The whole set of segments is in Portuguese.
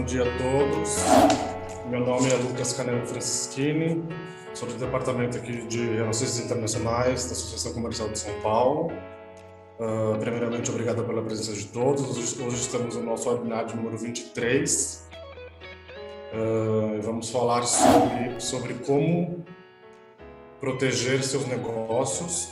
dia a todos. Meu nome é Lucas Canelo Francischini, sou do Departamento aqui de Relações Internacionais da Associação Comercial de São Paulo. Primeiramente, obrigado pela presença de todos. Hoje estamos no nosso webinar de número 23. Vamos falar sobre como proteger seus negócios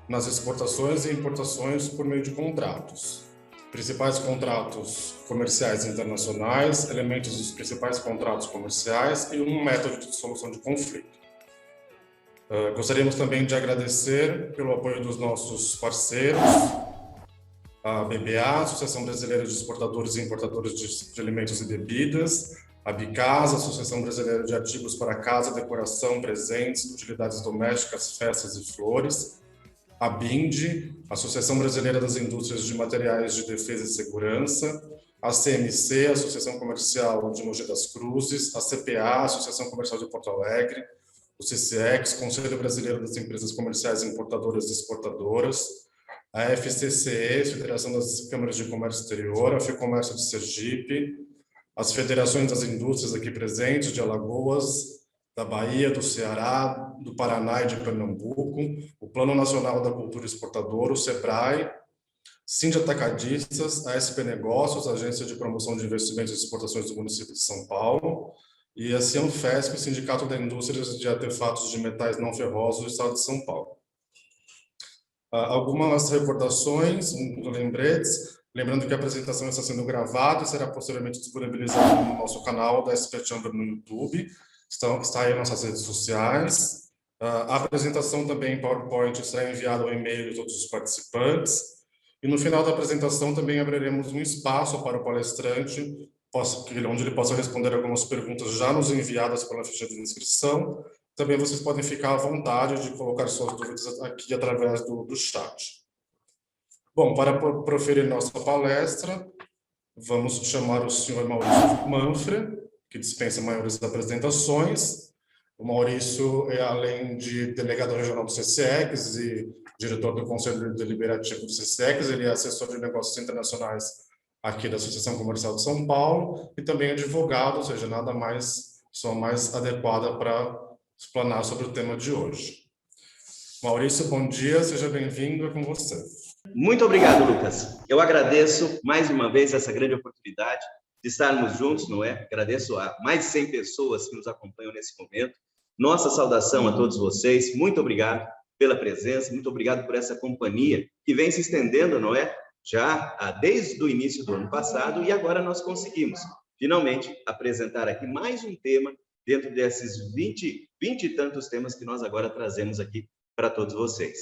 nas exportações e importações por meio de contratos. Principais contratos comerciais internacionais, elementos dos principais contratos comerciais e um método de solução de conflito. Gostaríamos também de agradecer pelo apoio dos nossos parceiros, a BBA, Associação Brasileira de Exportadores e Importadores de Alimentos e Bebidas, a Bicasa, Associação Brasileira de Artigos para Casa, Decoração, Presentes, Utilidades Domésticas, Festas e Flores, a BIND, Associação Brasileira das Indústrias de Materiais de Defesa e Segurança, a CMC, Associação Comercial de Mogi das Cruzes, a CPA, Associação Comercial de Porto Alegre, o CCX, Conselho Brasileiro das Empresas Comerciais Importadoras e Exportadoras, a FCCE, Federação das Câmaras de Comércio Exterior, a FEComércio de Sergipe, as federações das indústrias aqui presentes, de Alagoas, da Bahia, do Ceará, do Paraná e de Pernambuco, o Plano Nacional da Cultura Exportadora, o SEBRAE, Sind Atacadistas, a SP Negócios, a Agência de Promoção de Investimentos e Exportações do município de São Paulo, e a Cianfesp, Sindicato da Indústria de Artefatos de Metais Não Ferrosos do Estado de São Paulo. Algumas recordações, lembretes, lembrando que a apresentação está sendo gravada e será posteriormente disponibilizada no nosso canal da SP Chamber no YouTube. Está aí nas nossas redes sociais. A apresentação também em PowerPoint será enviada ao e-mail de todos os participantes. E no final da apresentação também abriremos um espaço para o palestrante, onde ele possa responder algumas perguntas já nos enviadas pela ficha de inscrição. Também vocês podem ficar à vontade de colocar suas dúvidas aqui através do chat. Bom, para proferir nossa palestra, vamos chamar o senhor Maurício Manfre, que dispensa maiores apresentações. O Maurício é, além de delegado regional do CCX e diretor do Conselho Deliberativo do CCX, ele é assessor de negócios internacionais aqui da Associação Comercial de São Paulo e também advogado, ou seja, nada mais, só mais adequada para explanar sobre o tema de hoje. Maurício, bom dia, seja bem-vindo, é com você. Muito obrigado, Lucas. Eu agradeço mais uma vez essa grande oportunidade de estarmos juntos, não é? Agradeço a mais de 100 pessoas que nos acompanham nesse momento. Nossa saudação a todos vocês. Muito obrigado pela presença, muito obrigado por essa companhia que vem se estendendo, não é? Já desde o início do ano passado e agora nós conseguimos, finalmente, apresentar aqui mais um tema dentro desses 20 e tantos temas que nós agora trazemos aqui para todos vocês.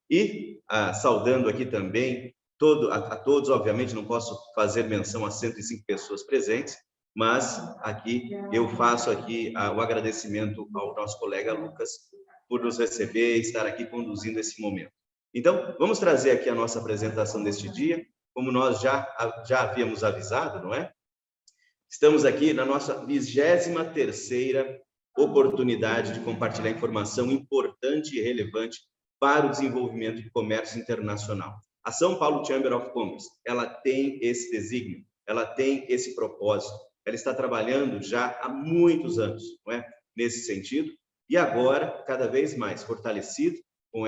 E saudando aqui também a todos, obviamente não posso fazer menção a 105 pessoas presentes, mas aqui eu faço aqui o agradecimento ao nosso colega Lucas por nos receber e estar aqui conduzindo esse momento. Então, vamos trazer aqui a nossa apresentação deste dia, como nós já havíamos avisado, não é? Estamos aqui na nossa 23ª oportunidade de compartilhar informação importante e relevante para o desenvolvimento do comércio internacional. A São Paulo Chamber of Commerce, ela tem esse desígnio, ela tem esse propósito, ela está trabalhando já há muitos anos, não é? Nesse sentido, e agora, cada vez mais fortalecido com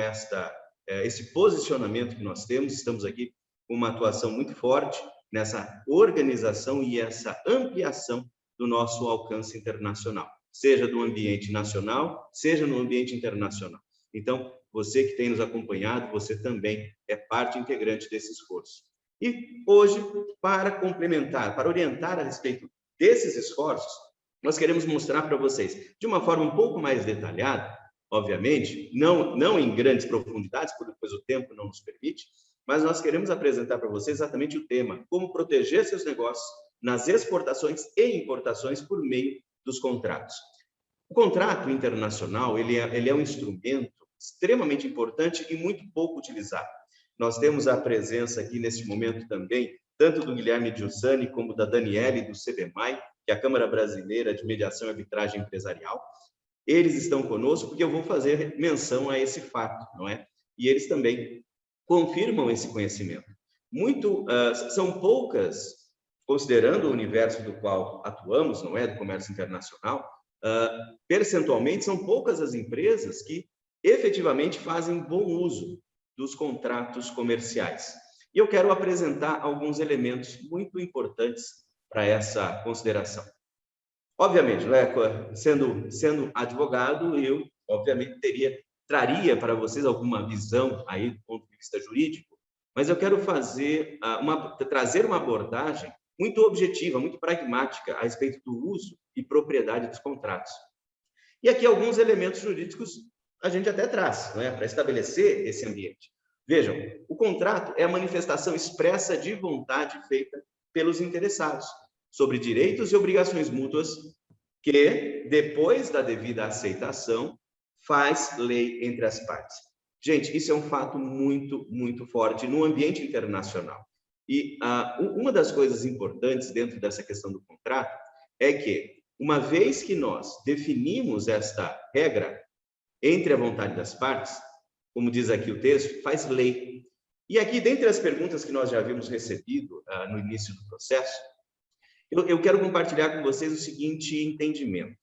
esse posicionamento que nós temos, estamos aqui com uma atuação muito forte nessa organização e essa ampliação do nosso alcance internacional, seja do ambiente nacional, seja no ambiente internacional. Então, você que tem nos acompanhado, você também é parte integrante desse esforço. E hoje, para complementar, para orientar a respeito desses esforços, nós queremos mostrar para vocês, de uma forma um pouco mais detalhada, obviamente, não em grandes profundidades, pois o tempo não nos permite, mas nós queremos apresentar para vocês exatamente o tema, como proteger seus negócios nas exportações e importações por meio dos contratos. O contrato internacional, ele é um instrumento extremamente importante e muito pouco utilizado. Nós temos a presença aqui neste momento também, tanto do Guilherme Giussani como da Daniele do CBMAI, que é a Câmara Brasileira de Mediação e Arbitragem Empresarial. Eles estão conosco porque eu vou fazer menção a esse fato, não é? E eles também confirmam esse conhecimento. São poucas considerando o universo do qual atuamos, não é, do comércio internacional, percentualmente são poucas as empresas que efetivamente fazem bom uso dos contratos comerciais. E eu quero apresentar alguns elementos muito importantes para essa consideração. Obviamente, sendo advogado, eu obviamente traria para vocês alguma visão aí do ponto de vista jurídico, mas eu quero trazer uma abordagem muito objetiva, muito pragmática a respeito do uso e propriedade dos contratos. E aqui alguns elementos jurídicos a gente até traz, não é, para estabelecer esse ambiente. Vejam, o contrato é a manifestação expressa de vontade feita pelos interessados sobre direitos e obrigações mútuas que, depois da devida aceitação, faz lei entre as partes. Gente, isso é um fato muito, muito forte no ambiente internacional. E uma das coisas importantes dentro dessa questão do contrato é que, uma vez que nós definimos esta regra entre a vontade das partes, como diz aqui o texto, faz lei. E aqui, dentre as perguntas que nós já havíamos recebido no início do processo, eu quero compartilhar com vocês o seguinte entendimento.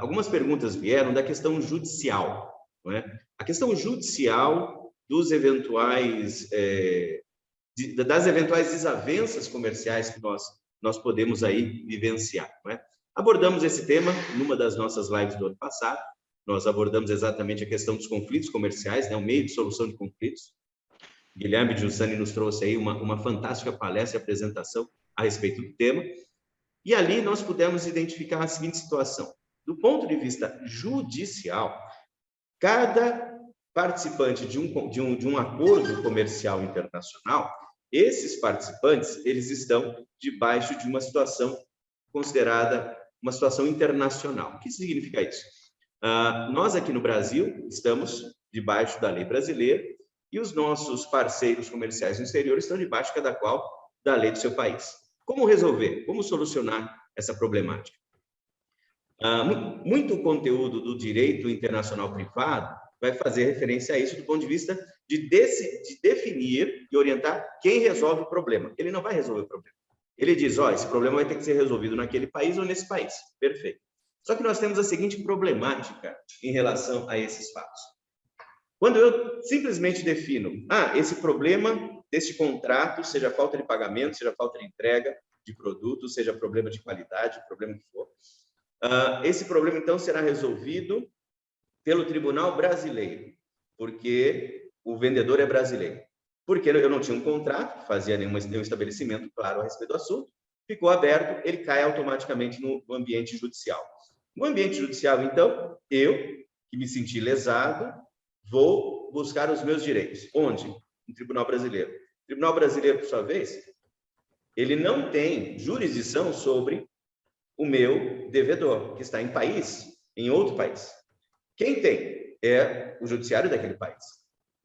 Algumas perguntas vieram da questão judicial, não é? A questão judicial das eventuais desavenças comerciais que nós podemos aí vivenciar, não é? Abordamos esse tema numa das nossas lives do ano passado. Nós abordamos exatamente a questão dos conflitos comerciais, né? O meio de solução de conflitos. Guilherme Giussani nos trouxe aí uma fantástica palestra e apresentação a respeito do tema. E ali nós pudemos identificar a seguinte situação. Do ponto de vista judicial, cada participante de um acordo comercial internacional, esses participantes, eles estão debaixo de uma situação considerada uma situação internacional. O que significa isso? Nós aqui no Brasil estamos debaixo da lei brasileira e os nossos parceiros comerciais no exterior estão debaixo, cada qual, da lei do seu país. Como resolver? Como solucionar essa problemática? Muito conteúdo do direito internacional privado vai fazer referência a isso do ponto de vista de definir e orientar quem resolve o problema. Ele não vai resolver o problema. Ele diz, esse problema vai ter que ser resolvido naquele país ou nesse país. Perfeito. Só que nós temos a seguinte problemática em relação a esses fatos. Quando eu simplesmente defino, esse problema deste contrato, seja falta de pagamento, seja falta de entrega de produto, seja problema de qualidade, problema que for, esse problema, então, será resolvido pelo tribunal brasileiro, porque o vendedor é brasileiro. Porque eu não tinha um contrato que fazia nenhum estabelecimento claro a respeito do assunto, ficou aberto, ele cai automaticamente no ambiente judicial. No ambiente judicial, então, eu, que me senti lesado, vou buscar os meus direitos. Onde? No Tribunal Brasileiro. O Tribunal Brasileiro, por sua vez, ele não tem jurisdição sobre o meu devedor, que está em outro país. Quem tem é o judiciário daquele país.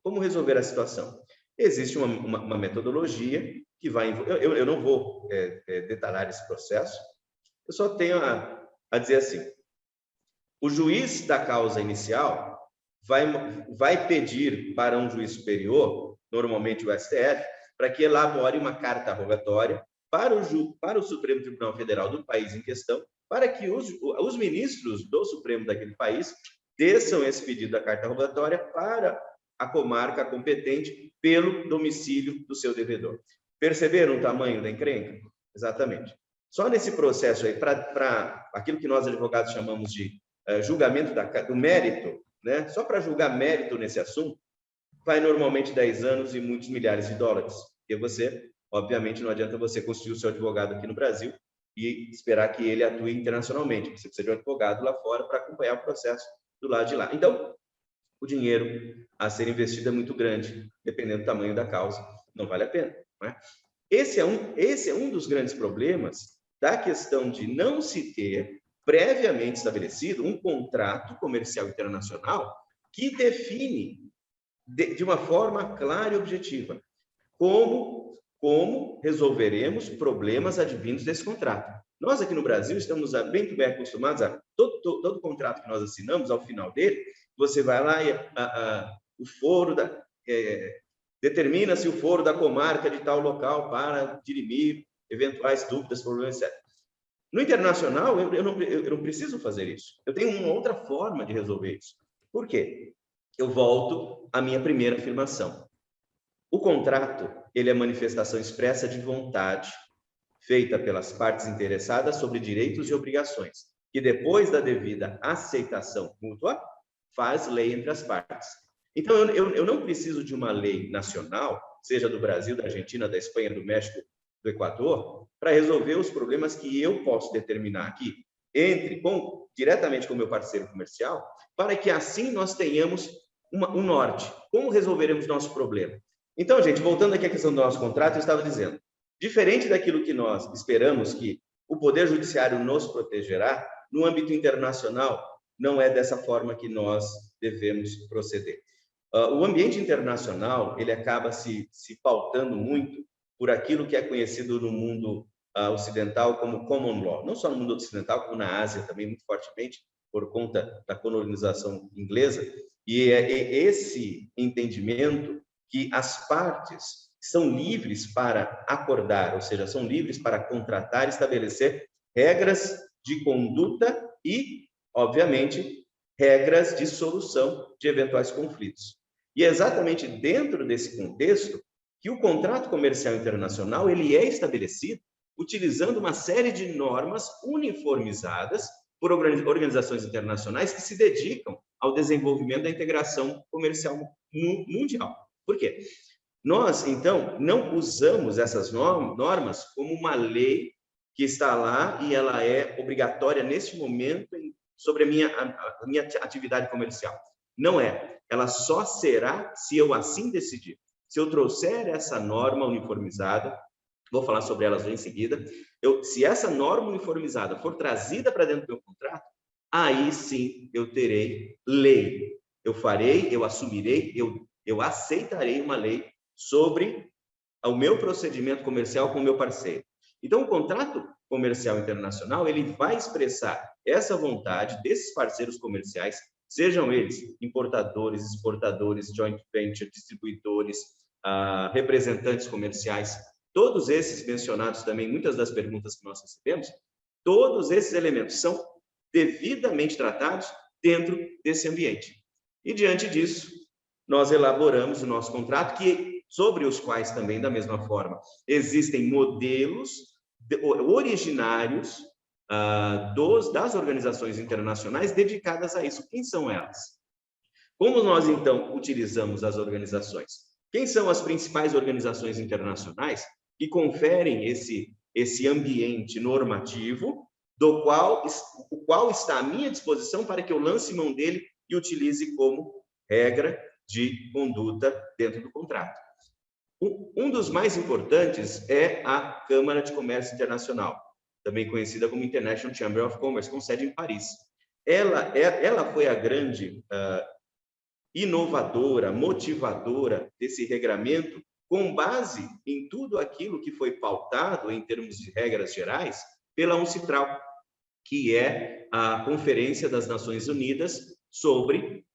Como resolver a situação? Existe uma metodologia que vai... Eu não vou detalhar esse processo, eu só tenho a dizer assim, o juiz da causa inicial vai pedir para um juiz superior, normalmente o STF, para que elabore uma carta rogatória para o Supremo Tribunal Federal do país em questão, para que os ministros do Supremo daquele país desçam esse pedido da carta rogatória para a comarca competente pelo domicílio do seu devedor. Perceberam o tamanho da encrenca? Exatamente. Só nesse processo aí, para aquilo que nós advogados chamamos de julgamento do mérito, né? Só para julgar mérito nesse assunto, vai normalmente 10 anos e muitos milhares de dólares. Porque você, obviamente, não adianta você constituir o seu advogado aqui no Brasil e esperar que ele atue internacionalmente. Você precisa de um advogado lá fora para acompanhar o processo do lado de lá. Então, o dinheiro a ser investido é muito grande, dependendo do tamanho da causa, não vale a pena, não é? Esse é um dos grandes problemas da questão de não se ter previamente estabelecido um contrato comercial internacional que define de uma forma clara e objetiva como resolveremos problemas advindos desse contrato. Nós aqui no Brasil estamos bem acostumados a todo contrato que nós assinamos, ao final dele, você vai lá e o foro determina-se o foro da comarca de tal local para dirimir eventuais dúvidas, problemas, etc. No internacional, eu não preciso fazer isso. Eu tenho uma outra forma de resolver isso. Por quê? Eu volto à minha primeira afirmação. O contrato, ele é manifestação expressa de vontade, feita pelas partes interessadas sobre direitos e obrigações, que depois da devida aceitação mútua, faz lei entre as partes. Então, eu não preciso de uma lei nacional, seja do Brasil, da Argentina, da Espanha, do México, do Equador, para resolver os problemas que eu posso determinar aqui, diretamente com o meu parceiro comercial, para que assim nós tenhamos um norte. Como resolveremos nosso problema? Então, gente, voltando aqui à questão do nosso contrato, eu estava dizendo, diferente daquilo que nós esperamos que o Poder Judiciário nos protegerá, no âmbito internacional, não é dessa forma que nós devemos proceder. O ambiente internacional, ele acaba se pautando muito por aquilo que é conhecido no mundo ocidental como common law. Não só no mundo ocidental, como na Ásia também, muito fortemente, por conta da colonização inglesa. E é esse entendimento que as partes são livres para acordar, ou seja, são livres para contratar, estabelecer regras de conduta e, obviamente, regras de solução de eventuais conflitos. E é exatamente dentro desse contexto que o contrato comercial internacional ele é estabelecido utilizando uma série de normas uniformizadas por organizações internacionais que se dedicam ao desenvolvimento da integração comercial mundial. Por quê? Nós, então, não usamos essas normas como uma lei que está lá e ela é obrigatória neste momento sobre a minha atividade comercial. Não é. Ela só será se eu assim decidir. Se eu trouxer essa norma uniformizada, vou falar sobre elas em seguida, se essa norma uniformizada for trazida para dentro do meu contrato, aí sim eu terei lei. Eu assumirei, eu aceitarei uma lei sobre o meu procedimento comercial com o meu parceiro. Então, o contrato comercial internacional, ele vai expressar essa vontade desses parceiros comerciais, sejam eles importadores, exportadores, joint venture, distribuidores, representantes comerciais, todos esses mencionados também, muitas das perguntas que nós recebemos, todos esses elementos são devidamente tratados dentro desse ambiente. E diante disso, nós elaboramos o nosso contrato, sobre os quais também, da mesma forma, existem modelos originários das organizações internacionais dedicadas a isso. Quem são elas? Como nós, então, utilizamos as organizações? Quem são as principais organizações internacionais que conferem esse ambiente normativo, o qual está à minha disposição para que eu lance mão dele e utilize como regra de conduta dentro do contrato? Um dos mais importantes é a Câmara de Comércio Internacional, também conhecida como International Chamber of Commerce, com sede em Paris. Ela foi a grande inovadora, motivadora desse regramento, com base em tudo aquilo que foi pautado em termos de regras gerais pela UNCITRAL, que é a Conferência das Nações Unidas sobre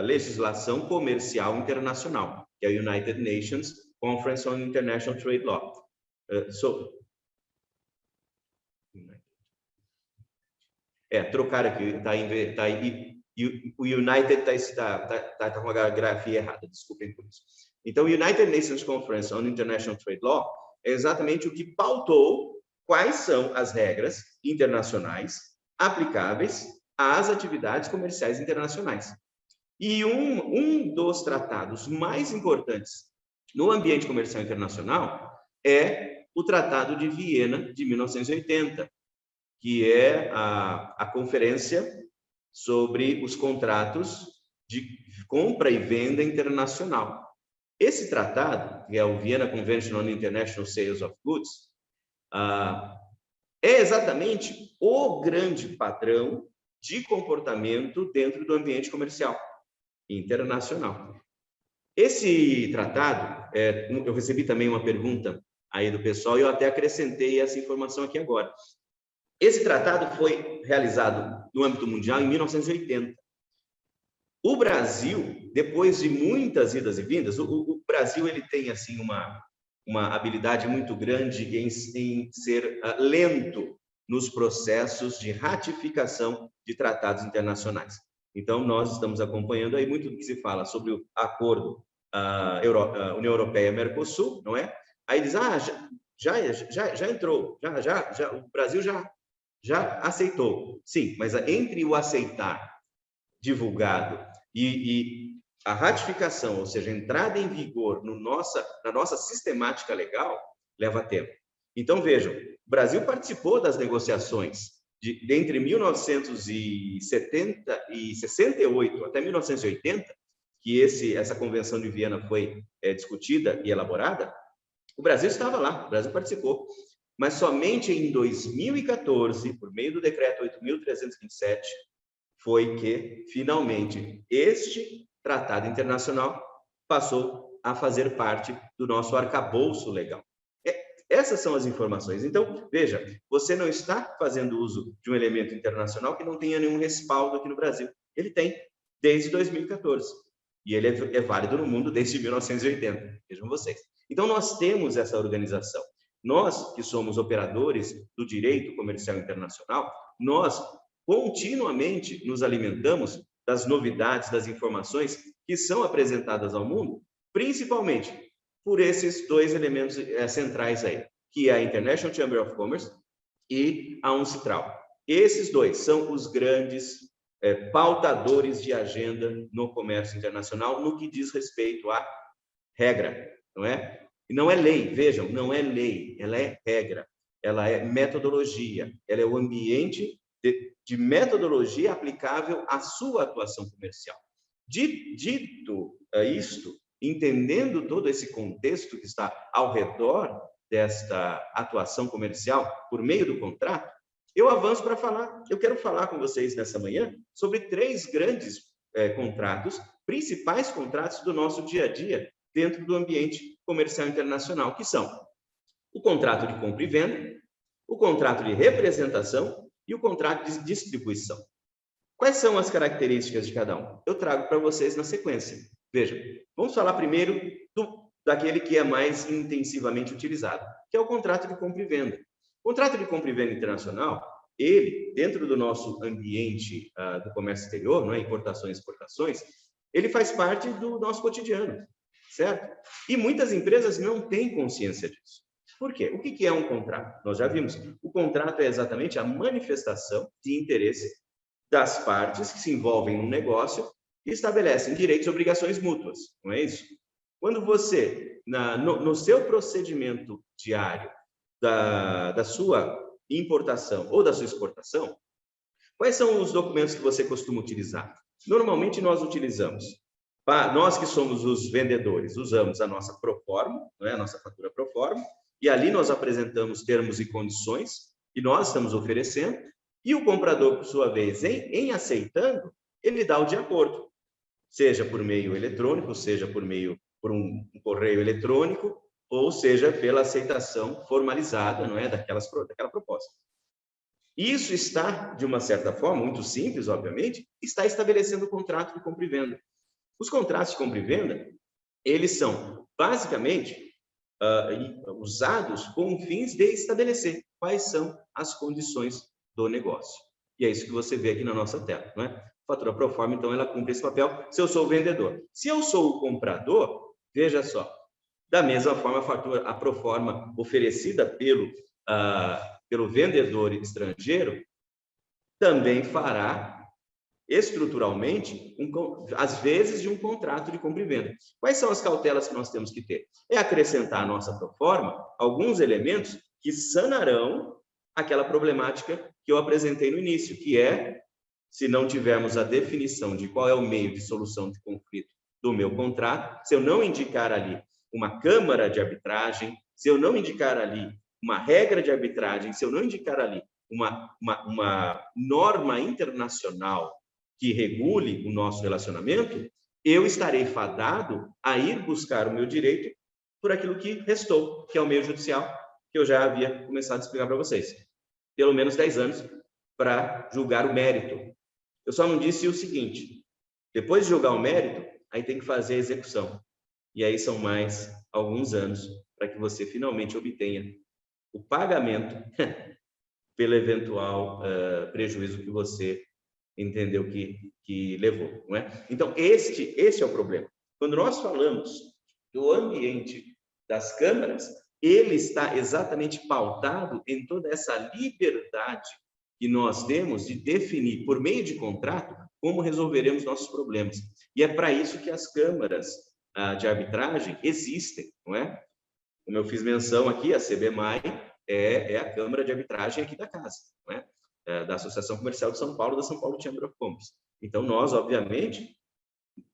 legislação comercial internacional, que é a United Nations Conference on International Trade Law. Trocar aqui, o United está com a grafia errada, desculpem por isso. Então, o United Nations Conference on International Trade Law é exatamente o que pautou quais são as regras internacionais aplicáveis às atividades comerciais internacionais. E um dos tratados mais importantes no ambiente comercial internacional é o Tratado de Viena, de 1980, que é a conferência sobre os contratos de compra e venda internacional. Esse tratado, que é o Vienna Convention on International Sales of Goods, é exatamente o grande padrão de comportamento dentro do ambiente comercial internacional. Esse tratado, eu recebi também uma pergunta aí do pessoal e eu até acrescentei essa informação aqui agora. Esse tratado foi realizado no âmbito mundial em 1980. O Brasil, depois de muitas idas e vindas, o Brasil ele tem assim uma habilidade muito grande em ser lento nos processos de ratificação de tratados internacionais. Então, nós estamos acompanhando aí muito do que se fala sobre o acordo União Europeia-Mercosul, não é? Aí diz, já entrou, o Brasil já aceitou. Sim, mas entre o aceitar divulgado e a ratificação, ou seja, a entrada em vigor na nossa sistemática legal, leva tempo. Então, vejam, o Brasil participou das negociações entre 1970 e 68 até 1980, que essa Convenção de Viena foi discutida e elaborada. O Brasil estava lá, o Brasil participou. Mas somente em 2014, por meio do Decreto 8.327, foi que, finalmente, este tratado internacional passou a fazer parte do nosso arcabouço legal. Essas são as informações. Então, veja, você não está fazendo uso de um elemento internacional que não tenha nenhum respaldo aqui no Brasil. Ele tem, desde 2014. E ele é válido no mundo desde 1980. Vejam vocês. Então, nós temos essa organização. Nós, que somos operadores do direito comercial internacional, nós continuamente nos alimentamos das novidades, das informações que são apresentadas ao mundo, principalmente por esses dois elementos centrais aí, que é a International Chamber of Commerce e a UNCITRAL. Esses dois são os grandes pautadores de agenda no comércio internacional, no que diz respeito à regra, não é? E não é lei, vejam, não é lei, ela é regra, ela é metodologia, ela é o ambiente de metodologia aplicável à sua atuação comercial. Dito isto, entendendo todo esse contexto que está ao redor desta atuação comercial por meio do contrato, eu avanço para falar, eu quero falar com vocês nessa manhã sobre 3 grandes contratos, principais contratos do nosso dia a dia dentro do ambiente comercial internacional, que são o contrato de compra e venda, o contrato de representação e o contrato de distribuição. Quais são as características de cada um? Eu trago para vocês na sequência. Vejam, vamos falar primeiro daquele que é mais intensivamente utilizado, que é o contrato de compra e venda. O contrato de compra e venda internacional, ele, dentro do nosso ambiente do comércio exterior, não é? Importações e exportações, ele faz parte do nosso cotidiano, certo? E muitas empresas não têm consciência disso. Por quê? O que é um contrato? Nós já vimos. O contrato é exatamente a manifestação de interesse das partes que se envolvem no negócio e estabelecem direitos e obrigações mútuas, não é isso? Quando você, no seu procedimento diário da sua importação ou da sua exportação, quais são os documentos que você costuma utilizar? Normalmente nós utilizamos, nós que somos os vendedores, usamos a nossa proforma, não é? A nossa fatura proforma, e ali nós apresentamos termos e condições que nós estamos oferecendo, e o comprador, por sua vez, em aceitando, ele dá o de acordo, seja por meio eletrônico, seja por um correio eletrônico, ou seja pela aceitação formalizada, não é, daquela proposta. Isso está, de uma certa forma, muito simples, obviamente, está estabelecendo o contrato de compra e venda. Os contratos de compra e venda, eles são, basicamente, usados com fins de estabelecer quais são as condições do negócio. E é isso que você vê aqui na nossa tela, não é? Fatura proforma, então, ela cumpre esse papel se eu sou o vendedor. Se eu sou o comprador, veja só, da mesma forma, a proforma oferecida pelo vendedor estrangeiro também fará estruturalmente, às vezes, de um contrato de compra e venda. Quais são as cautelas que nós temos que ter? É acrescentar à nossa proforma alguns elementos que sanarão aquela problemática que eu apresentei no início, que é, se não tivermos a definição de qual é o meio de solução de conflito do meu contrato, se eu não indicar ali uma câmara de arbitragem, se eu não indicar ali uma regra de arbitragem, se eu não indicar ali uma norma internacional que regule o nosso relacionamento, eu estarei fadado a ir buscar o meu direito por aquilo que restou, que é o meio judicial, que eu já havia começado a explicar para vocês. Pelo menos 10 anos para julgar o mérito. Eu só não disse o seguinte, depois de julgar o mérito, aí tem que fazer a execução. e aí são mais alguns anos para que você finalmente obtenha o pagamento pelo eventual prejuízo que você entendeu que levou, não é? Então, este é o problema. Quando nós falamos do ambiente das câmaras, ele está exatamente pautado em toda essa liberdade que nós temos de definir, por meio de contrato, como resolveremos nossos problemas. E é para isso que as câmaras de arbitragem existem, não é? Como eu fiz menção aqui, a CBMAI é a Câmara de Arbitragem aqui da casa, não é? Da Associação Comercial de São Paulo, da São Paulo Chamber of Commerce. Então, nós, obviamente,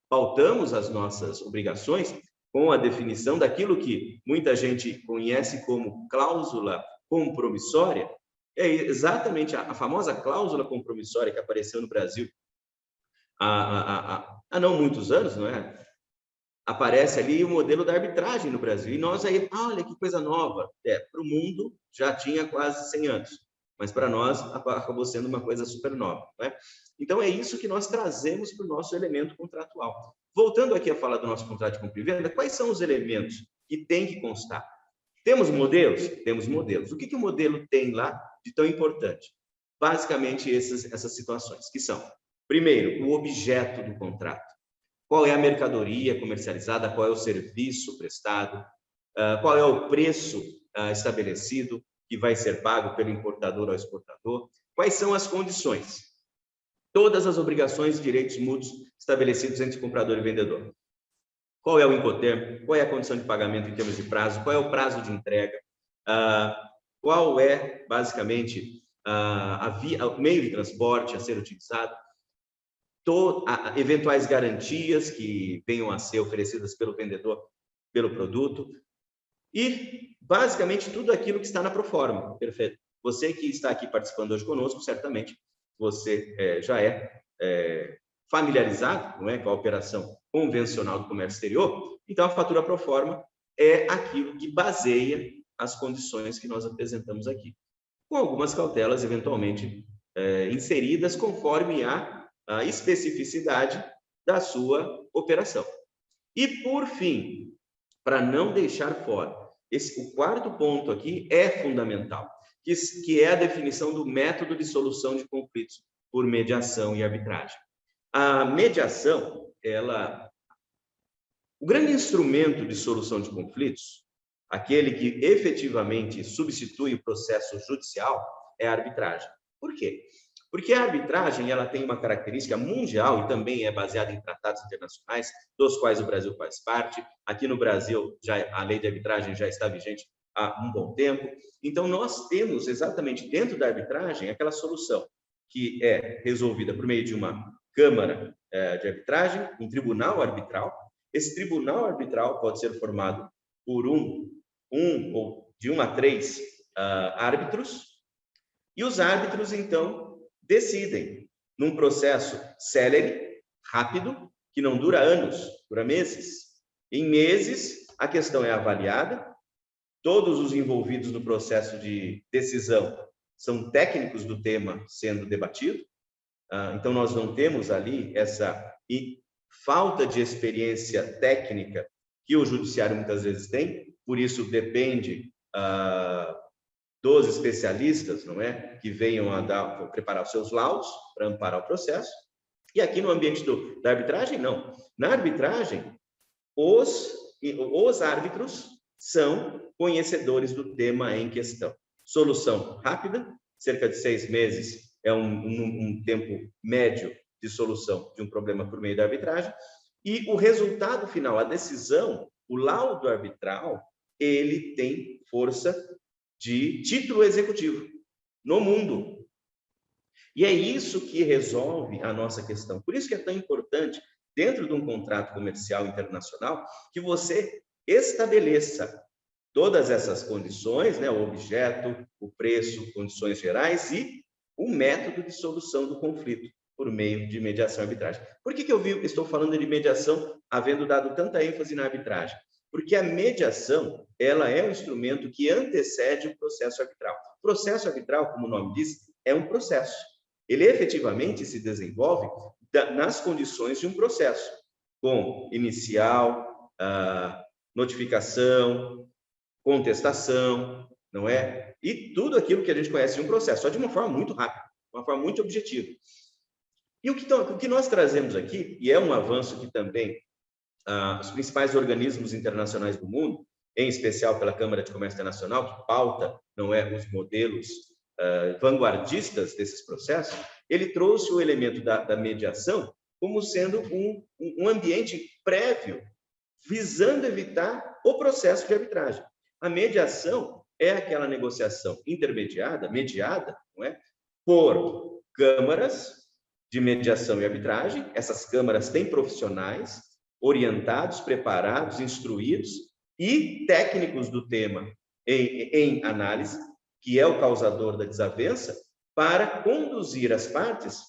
pautamos as nossas obrigações com a definição daquilo que muita gente conhece como cláusula compromissória. É exatamente a famosa cláusula compromissória que apareceu no Brasil há não muitos anos, não é? Aparece ali o modelo da arbitragem no Brasil. E nós aí, olha que coisa nova. Para o mundo já tinha quase 100 anos, mas para nós acabou sendo uma coisa super nova, né? Então é isso que nós trazemos para o nosso elemento contratual. Voltando aqui a falar do nosso contrato de compra e venda, quais são os elementos que tem que constar? Temos modelos? Temos modelos. O que o modelo tem lá de tão importante? Basicamente essas situações, que são, primeiro, o objeto do contrato. Qual é a mercadoria comercializada, qual é o serviço prestado, qual é o preço estabelecido que vai ser pago pelo importador ao exportador, quais são as condições, todas as obrigações e direitos mútuos estabelecidos entre comprador e vendedor. Qual é o incoterm, qual é a condição de pagamento em termos de prazo, qual é o prazo de entrega, qual é, basicamente, o meio de transporte a ser utilizado, eventuais garantias que venham a ser oferecidas pelo vendedor pelo produto e, basicamente, tudo aquilo que está na proforma. Perfeito. Você que está aqui participando hoje conosco, certamente você já é familiarizado, não é, com a operação convencional do comércio exterior. Então, a fatura proforma é aquilo que baseia as condições que nós apresentamos aqui, com algumas cautelas, eventualmente, inseridas conforme a especificidade da sua operação. E, por fim, para não deixar fora, o quarto ponto aqui é fundamental, que é a definição do método de solução de conflitos por mediação e arbitragem. A mediação, o grande instrumento de solução de conflitos, aquele que efetivamente substitui o processo judicial, é a arbitragem. Por quê? Porque a arbitragem ela tem uma característica mundial e também é baseada em tratados internacionais, dos quais o Brasil faz parte. Aqui no Brasil, a lei de arbitragem já está vigente há um bom tempo. Então, nós temos exatamente dentro da arbitragem aquela solução que é resolvida por meio de uma câmara de arbitragem, um tribunal arbitral. Esse tribunal arbitral pode ser formado por ou de 1 a 3 árbitros, e os árbitros, então, decidem num processo célere, rápido, que não dura anos, dura meses. Em meses, a questão é avaliada, todos os envolvidos no processo de decisão são técnicos do tema sendo debatido, então nós não temos ali essa falta de experiência técnica que o judiciário muitas vezes tem, por isso depende dos especialistas, não é, que venham a preparar os seus laudos para amparar o processo. E aqui no ambiente da arbitragem, não. Na arbitragem, os árbitros são conhecedores do tema em questão. Solução rápida, cerca de 6 meses é um tempo médio de solução de um problema por meio da arbitragem. E o resultado final, a decisão, o laudo arbitral, ele tem força de título executivo no mundo. E é isso que resolve a nossa questão. Por isso que é tão importante, dentro de um contrato comercial internacional, que você estabeleça todas essas condições, né? O objeto, o preço, condições gerais e o método de solução do conflito por meio de mediação e arbitragem. Por que estou falando de mediação, havendo dado tanta ênfase na arbitragem? Porque a mediação, ela é um instrumento que antecede o processo arbitral. O processo arbitral, como o nome diz, é um processo. Ele efetivamente se desenvolve nas condições de um processo, com inicial, notificação, contestação, não é? E tudo aquilo que a gente conhece de um processo, só de uma forma muito rápida, uma forma muito objetiva. E o que nós trazemos aqui, e é um avanço que também os principais organismos internacionais do mundo, em especial pela Câmara de Comércio Internacional, que pauta, não é, os modelos vanguardistas desses processos, ele trouxe o elemento da mediação como sendo um ambiente prévio, visando evitar o processo de arbitragem. A mediação é aquela negociação intermediada, mediada, não é, por câmaras de mediação e arbitragem. Essas câmaras têm profissionais orientados, preparados, instruídos e técnicos do tema em análise, que é o causador da desavença, para conduzir as partes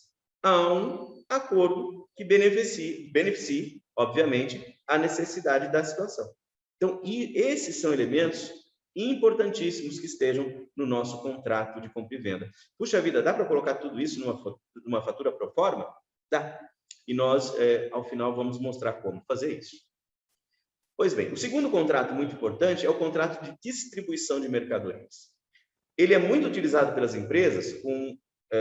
a um acordo que beneficie, obviamente, a necessidade da situação. Então, e esses são elementos importantíssimos que estejam no nosso contrato de compra e venda. Puxa vida, dá para colocar tudo isso numa fatura pro forma? Dá. E nós, ao final, vamos mostrar como fazer isso. Pois bem, o segundo contrato muito importante é o contrato de distribuição de mercadorias. Ele é muito utilizado pelas empresas com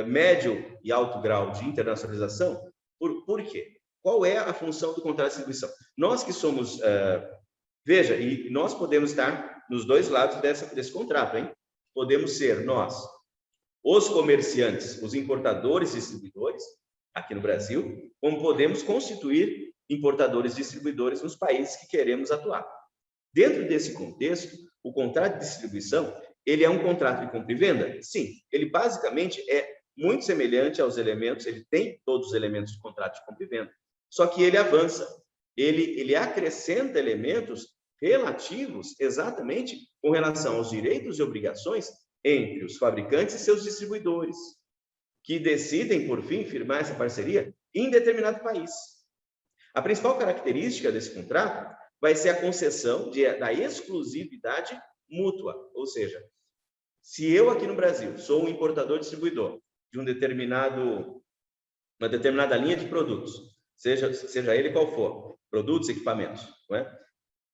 médio e alto grau de internacionalização. Por quê? Qual é a função do contrato de distribuição? Nós que somos... veja, e nós podemos estar nos dois lados desse contrato, hein? Podemos ser nós, os comerciantes, os importadores e distribuidores, aqui no Brasil, como podemos constituir importadores e distribuidores nos países que queremos atuar. Dentro desse contexto, o contrato de distribuição, ele é um contrato de compra e venda? Sim, ele basicamente é muito semelhante aos elementos, ele tem todos os elementos de contrato de compra e venda, só que ele avança, ele acrescenta elementos relativos exatamente com relação aos direitos e obrigações entre os fabricantes e seus distribuidores, que decidem, por fim, firmar essa parceria em determinado país. A principal característica desse contrato vai ser a concessão da exclusividade mútua, ou seja, se eu aqui no Brasil sou um importador-distribuidor de uma determinada linha de produtos, seja ele qual for, produtos, equipamentos, não é?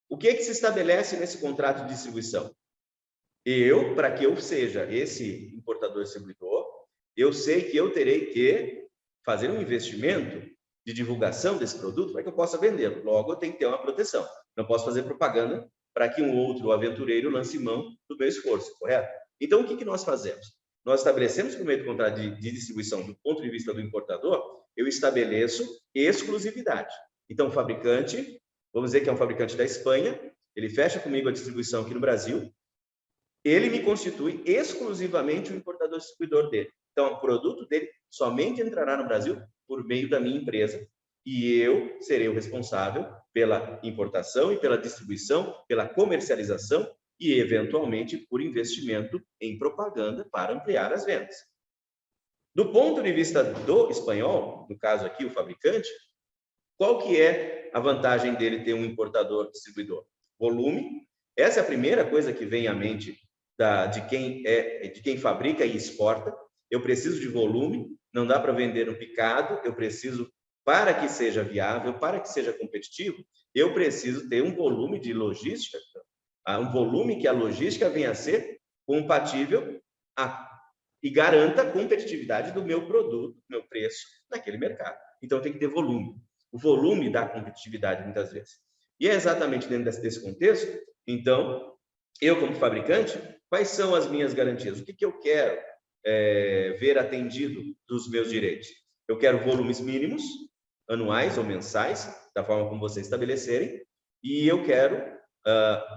O que se estabelece nesse contrato de distribuição? Para que eu seja esse importador-distribuidor, eu sei que eu terei que fazer um investimento de divulgação desse produto para que eu possa vendê-lo. Logo, eu tenho que ter uma proteção. Não posso fazer propaganda para que um outro aventureiro lance mão do meu esforço, correto? Então, o que nós fazemos? Nós estabelecemos, por meio do contrato de distribuição, do ponto de vista do importador, eu estabeleço exclusividade. Então, o fabricante, vamos dizer que é um fabricante da Espanha, ele fecha comigo a distribuição aqui no Brasil, ele me constitui exclusivamente o importador-distribuidor dele. Então, o produto dele somente entrará no Brasil por meio da minha empresa e eu serei o responsável pela importação e pela distribuição, pela comercialização e, eventualmente, por investimento em propaganda para ampliar as vendas. Do ponto de vista do espanhol, no caso aqui, o fabricante, qual que é a vantagem dele ter um importador-distribuidor? Volume. Essa é a primeira coisa que vem à mente de quem fabrica e exporta. Eu preciso de volume, não dá para vender um picado, eu preciso, para que seja viável, para que seja competitivo, eu preciso ter um volume de logística, um volume que a logística venha a ser compatível e garanta a competitividade do meu produto, do meu preço naquele mercado. Então, tem que ter volume. O volume dá competitividade, muitas vezes. E é exatamente dentro desse contexto, então, eu, como fabricante, quais são as minhas garantias? O que eu quero ver atendido dos meus direitos? Eu quero volumes mínimos, anuais ou mensais, da forma como vocês estabelecerem, e eu quero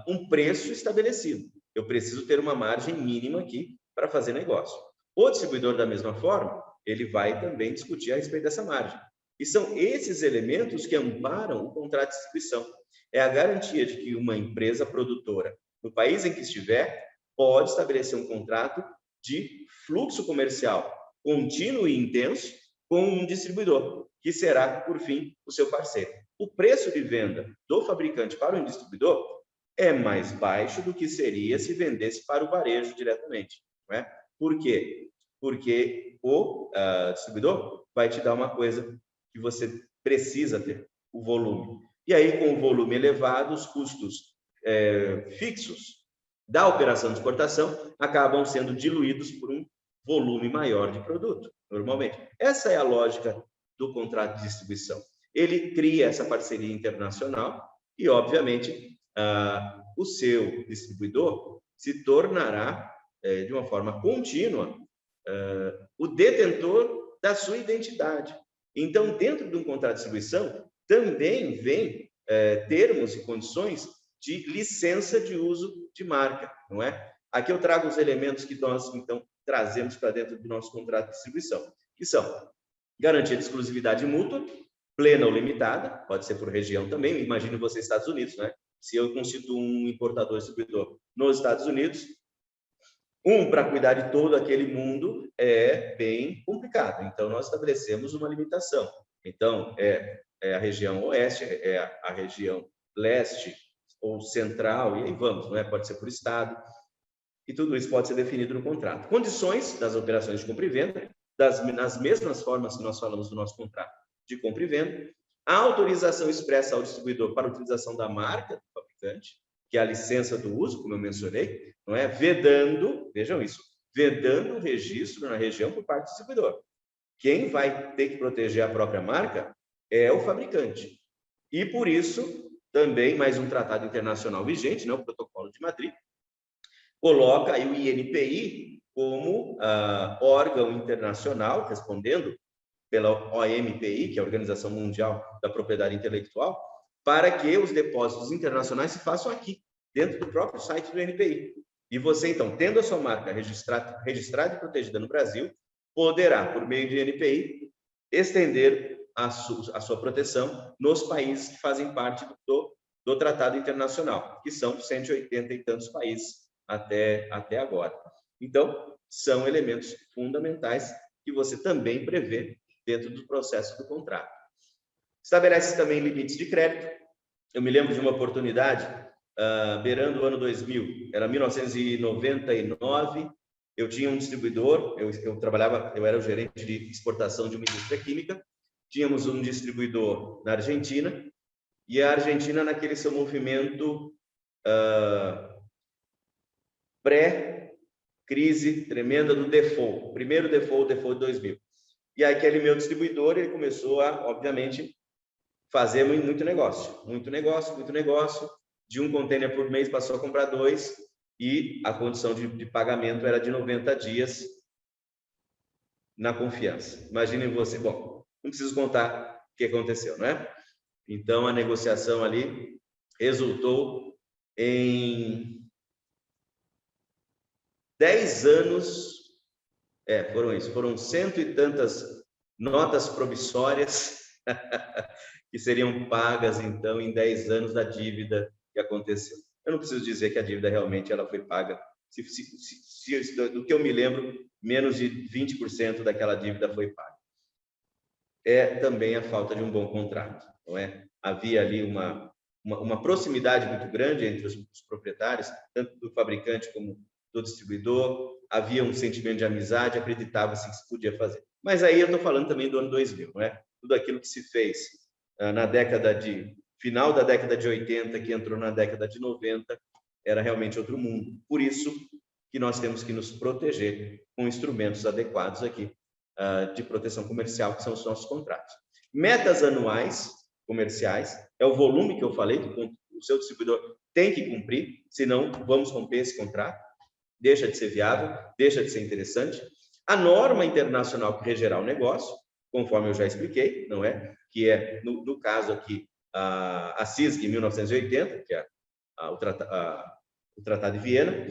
um preço estabelecido. Eu preciso ter uma margem mínima aqui para fazer negócio. O distribuidor, da mesma forma, ele vai também discutir a respeito dessa margem. E são esses elementos que amparam o contrato de distribuição. É a garantia de que uma empresa produtora, no país em que estiver, pode estabelecer um contrato de fluxo comercial contínuo e intenso com um distribuidor, que será, por fim, o seu parceiro. O preço de venda do fabricante para o distribuidor é mais baixo do que seria se vendesse para o varejo diretamente. Não é? Por quê? Porque o distribuidor vai te dar uma coisa que você precisa ter, o volume. E aí, com o volume elevado, os custos fixos da operação de exportação acabam sendo diluídos por um volume maior de produto, normalmente. Essa é a lógica do contrato de distribuição. Ele cria essa parceria internacional e, obviamente, o seu distribuidor se tornará, de uma forma contínua, o detentor da sua identidade. Então, dentro de um contrato de distribuição, também vem termos e condições de licença de uso de marca, não é? Aqui eu trago os elementos que nós, então, trazemos para dentro do nosso contrato de distribuição, que são garantia de exclusividade mútua, plena ou limitada, pode ser por região também, imagine você Estados Unidos, né? Se eu constituo um importador e distribuidor nos Estados Unidos, para cuidar de todo aquele mundo é bem complicado. Então, nós estabelecemos uma limitação. Então, é a região oeste, é a região leste ou central, e aí vamos, não é? Pode ser por estado. E tudo isso pode ser definido no contrato. Condições das operações de compra e venda, nas mesmas formas que nós falamos do nosso contrato de compra e venda. A autorização expressa ao distribuidor para a utilização da marca do fabricante, que é a licença do uso, como eu mencionei, não é? Vedando, vejam isso, vedando o registro na região por parte do distribuidor. Quem vai ter que proteger a própria marca é o fabricante. E por isso, também, mais um tratado internacional vigente, né, o Protocolo de Madrid, coloca aí o INPI como órgão internacional, respondendo pela OMPI, que é a Organização Mundial da Propriedade Intelectual, para que os depósitos internacionais se façam aqui, dentro do próprio site do INPI. E você, então, tendo a sua marca registrada e protegida no Brasil, poderá, por meio do INPI, estender a sua proteção nos países que fazem parte do Tratado Internacional, que são 180 e tantos países até agora. Então, são elementos fundamentais que você também prevê dentro do processo do contrato. Estabelece também limites de crédito. Eu me lembro de uma oportunidade, beirando o ano 2000, era 1999, eu tinha um distribuidor, eu era o gerente de exportação de uma indústria química, tínhamos um distribuidor na Argentina, e a Argentina, naquele seu movimento pré-crise tremenda do default, primeiro default de 2000. E aí, aquele meu distribuidor, ele começou a, obviamente, fazer muito negócio. De um container por mês passou a comprar 2 e a condição de pagamento era de 90 dias na confiança. Imaginem você, bom, não preciso contar o que aconteceu, não é? Então, a negociação ali resultou em 10 anos, foram 100 e tantas notas promissórias que seriam pagas, então, em 10 anos da dívida que aconteceu. Eu não preciso dizer que a dívida realmente ela foi paga. Do que eu me lembro, menos de 20% daquela dívida foi paga. É também a falta de um bom contrato, não é? Havia ali uma proximidade muito grande entre os proprietários, tanto do fabricante como do distribuidor, havia um sentimento de amizade, acreditava-se que se podia fazer. Mas aí eu estou falando também do ano 2000, não é? Tudo aquilo que se fez final da década de 80, que entrou na década de 90, era realmente outro mundo. Por isso que nós temos que nos proteger com instrumentos adequados aqui de proteção comercial, que são os nossos contratos. Metas anuais comerciais, é o volume que eu falei, que o seu distribuidor tem que cumprir, senão vamos romper esse contrato, deixa de ser viável, deixa de ser interessante. A norma internacional que regerá o negócio, conforme eu já expliquei, não é? Que é, no caso aqui, a CISG 1980, que é o Tratado de Viena.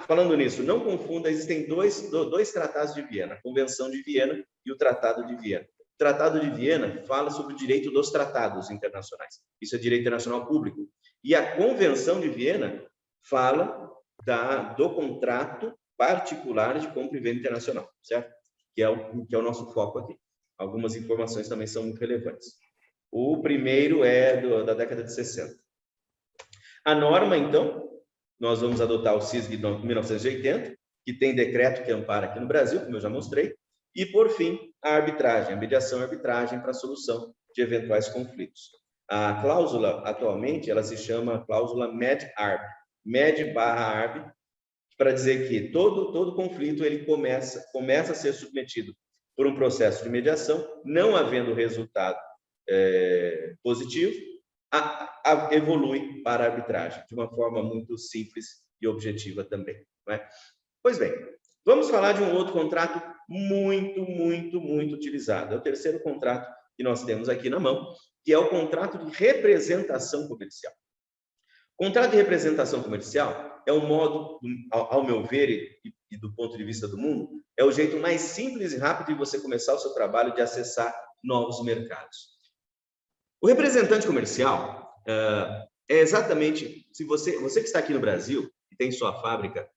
Falando nisso, não confunda, existem dois tratados de Viena, a Convenção de Viena e o Tratado de Viena. O Tratado de Viena fala sobre o direito dos tratados internacionais. Isso é direito internacional público. E a Convenção de Viena fala do contrato particular de compra e venda internacional, certo? Que é o nosso foco aqui. Algumas informações também são muito relevantes. O primeiro é da década de 60. A norma, então, nós vamos adotar o CISG de 1980, que tem decreto que ampara aqui no Brasil, como eu já mostrei, e, por fim, a arbitragem, a mediação e arbitragem para a solução de eventuais conflitos. A cláusula, atualmente, ela se chama cláusula MED-ARB, MED/ARB, para dizer que todo conflito ele começa a ser submetido por um processo de mediação, não havendo resultado positivo, evolui para a arbitragem, de uma forma muito simples e objetiva também. Não é? Pois bem, vamos falar de um outro contrato muito utilizado. É o terceiro contrato que nós temos aqui na mão, que é o contrato de representação comercial. Contrato de representação comercial é um modo, ao meu ver e do ponto de vista do mundo, é o jeito mais simples e rápido de você começar o seu trabalho de acessar novos mercados. O representante comercial é exatamente, se você que está aqui no Brasil, que tem sua fábrica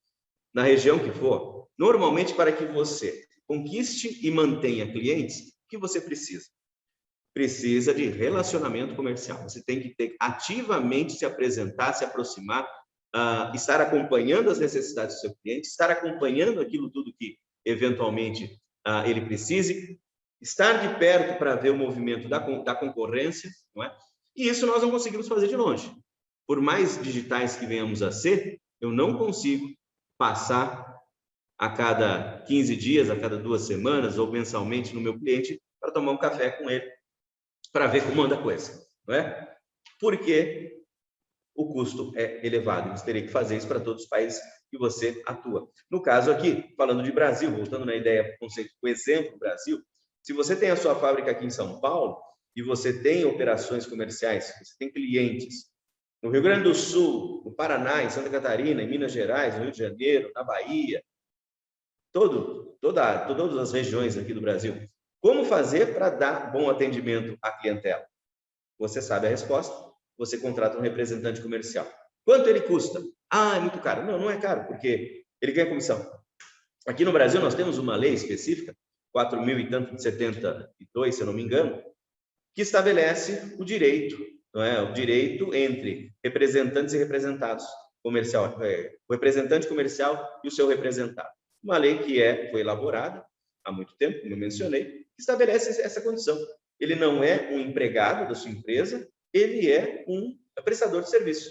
na região que for, normalmente para que você conquiste e mantenha clientes, o que você precisa? Precisa de relacionamento comercial. Você tem que ativamente se apresentar, se aproximar, estar acompanhando as necessidades do seu cliente, estar acompanhando aquilo tudo que eventualmente ele precise, estar de perto para ver o movimento da concorrência, não é? E isso nós não conseguimos fazer de longe. Por mais digitais que venhamos a ser, eu não consigo passar a cada 15 dias, a cada 2 semanas ou mensalmente no meu cliente para tomar um café com ele, para ver como anda a coisa, não é? Porque o custo é elevado. Você teria que fazer isso para todos os países que você atua. No caso aqui, falando de Brasil, voltando na ideia, conceito, o exemplo Brasil, se você tem a sua fábrica aqui em São Paulo e você tem operações comerciais, você tem clientes no Rio Grande do Sul, no Paraná, em Santa Catarina, em Minas Gerais, no Rio de Janeiro, na Bahia, todas as regiões aqui do Brasil. Como fazer para dar bom atendimento à clientela? Você sabe a resposta, você contrata um representante comercial. Quanto ele custa? É muito caro. Não, não é caro, porque ele ganha comissão. Aqui no Brasil nós temos uma lei específica, 4.072, se eu não me engano, que estabelece o direito, não é? O direito entre representantes e representados comercial, o representante comercial e o seu representado. Uma lei que foi elaborada há muito tempo, como eu mencionei, que estabelece essa condição. Ele não é um empregado da sua empresa, ele é um prestador de serviço.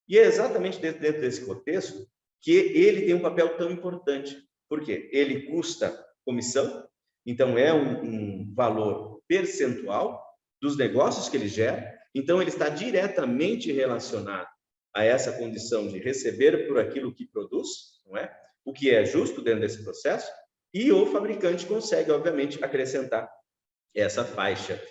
E é exatamente dentro desse contexto que ele tem um papel tão importante. Por quê? Ele custa comissão, então é um valor percentual dos negócios que ele gera, então ele está diretamente relacionado a essa condição de receber por aquilo que produz, não é? O que é justo dentro desse processo, e o fabricante consegue, obviamente, acrescentar essa faixa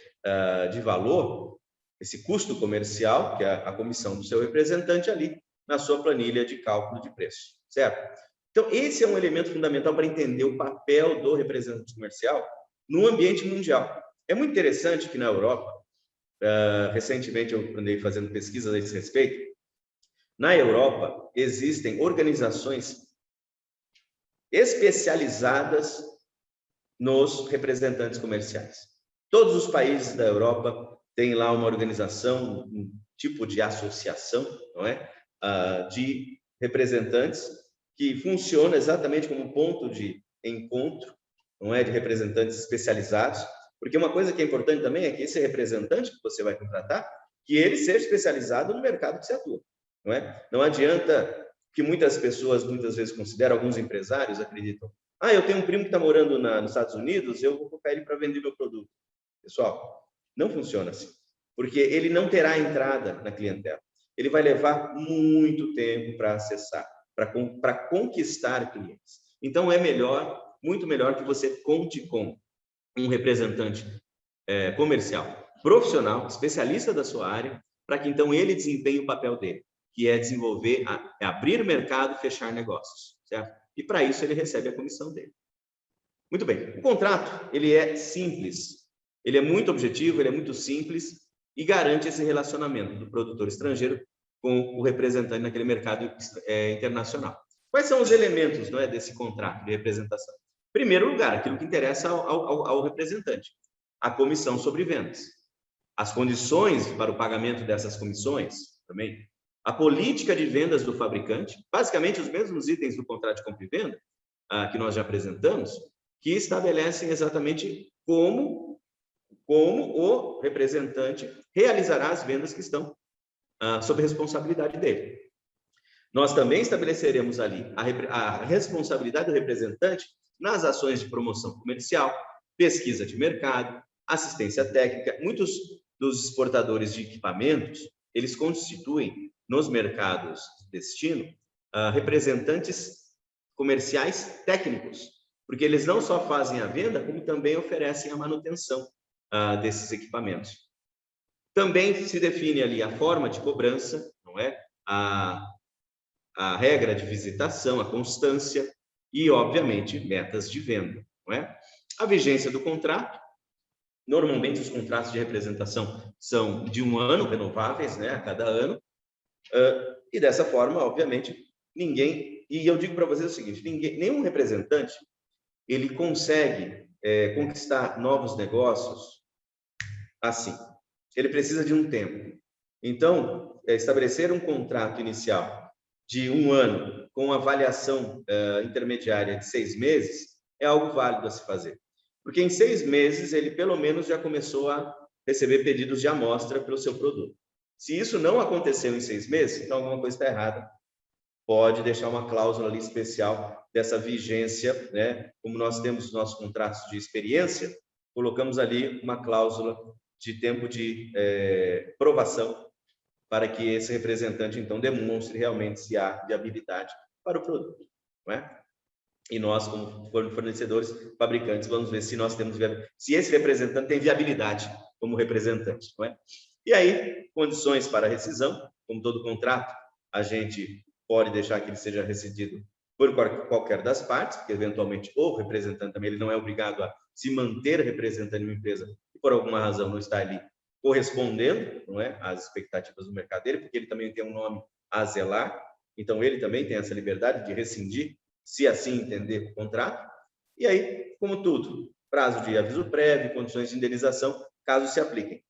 de valor, esse custo comercial, que é a comissão do seu representante ali, na sua planilha de cálculo de preço, certo? Então, esse é um elemento fundamental para entender o papel do representante comercial no ambiente mundial. É muito interessante que na Europa, recentemente eu andei fazendo pesquisas a esse respeito, na Europa existem organizações especializadas nos representantes comerciais. Todos os países da Europa têm lá uma organização, um tipo de associação, não é? De representantes que funciona exatamente como ponto de encontro, não é? De representantes especializados, porque uma coisa que é importante também é que esse representante que você vai contratar, que ele seja especializado no mercado que você atua, não é? Não adianta que muitas pessoas, muitas vezes consideram, alguns empresários acreditam, eu tenho um primo que está morando nos Estados Unidos, eu vou colocar ele para vender meu produto. Pessoal, não funciona assim, porque ele não terá entrada na clientela. Ele vai levar muito tempo para acessar, para conquistar clientes. Então, é melhor, muito melhor que você conte com um representante comercial, profissional, especialista da sua área, para que então ele desempenhe o papel dele, que é desenvolver, abrir mercado, fechar negócios, certo? E para isso ele recebe a comissão dele. Muito bem, o contrato, ele é simples, ele é muito objetivo, ele é muito simples e garante esse relacionamento do produtor estrangeiro com o representante naquele mercado internacional. Quais são os elementos, não é, desse contrato de representação? Em primeiro lugar, aquilo que interessa ao representante, a comissão sobre vendas, as condições para o pagamento dessas comissões também, a política de vendas do fabricante, basicamente os mesmos itens do contrato de compra e venda que nós já apresentamos, que estabelecem exatamente como como o representante realizará as vendas que estão sob responsabilidade dele. Nós também estabeleceremos ali a responsabilidade do representante nas ações de promoção comercial, pesquisa de mercado, assistência técnica. Muitos dos exportadores de equipamentos, eles constituem nos mercados de destino representantes comerciais técnicos, porque eles não só fazem a venda, como também oferecem a manutenção desses equipamentos. Também se define ali a forma de cobrança, não é? A regra de visitação, a constância e, obviamente, metas de venda, não é? A vigência do contrato. Normalmente, os contratos de representação são de 1 ano, renováveis, né, a cada ano. E dessa forma, obviamente, ninguém... E eu digo para vocês o seguinte, nenhum representante, ele consegue conquistar novos negócios assim. Ele precisa de um tempo. Então, estabelecer um contrato inicial de 1 ano com avaliação intermediária de 6 meses é algo válido a se fazer. Porque em 6 meses ele pelo menos já começou a receber pedidos de amostra pelo seu produto. Se isso não aconteceu em 6 meses, então alguma coisa está errada. Pode deixar uma cláusula ali especial dessa vigência, né? Como nós temos os nossos contratos de experiência, colocamos ali uma cláusula de tempo de provação para que esse representante, então, demonstre realmente se há viabilidade para o produto, não é? E nós, como fornecedores, fabricantes, vamos ver se nós temos se esse representante tem viabilidade como representante, não é? E aí, condições para rescisão, como todo contrato, a gente pode deixar que ele seja rescindido por qualquer das partes, porque eventualmente o representante também ele não é obrigado a se manter representando uma empresa e por alguma razão não está ali correspondendo, não é, às expectativas do mercado dele, porque ele também tem um nome a zelar, então ele também tem essa liberdade de rescindir, se assim entender o contrato. E aí, como tudo, prazo de aviso prévio, condições de indenização, caso se apliquem.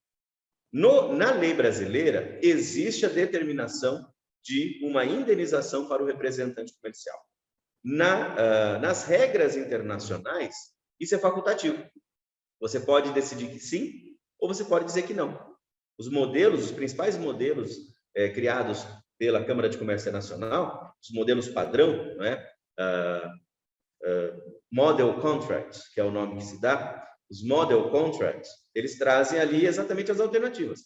Na lei brasileira, existe a determinação de uma indenização para o representante comercial. Nas regras internacionais, isso é facultativo. Você pode decidir que sim, ou você pode dizer que não. Os principais modelos criados pela Câmara de Comércio Nacional, os modelos padrão, não é? Model Contracts, que é o nome que se dá, os Model Contracts, eles trazem ali exatamente as alternativas.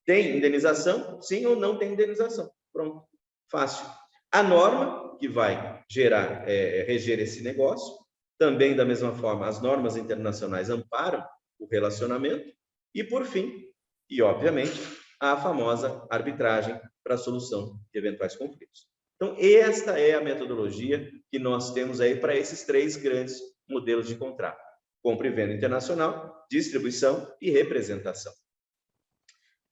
Tem indenização, sim ou não tem indenização. Pronto, fácil. A norma que vai reger esse negócio, também da mesma forma, as normas internacionais amparam o relacionamento, e por fim, e obviamente, a famosa arbitragem para a solução de eventuais conflitos. Então, esta é a metodologia que nós temos aí para esses 3 grandes modelos de contrato: compra e venda internacional, distribuição e representação.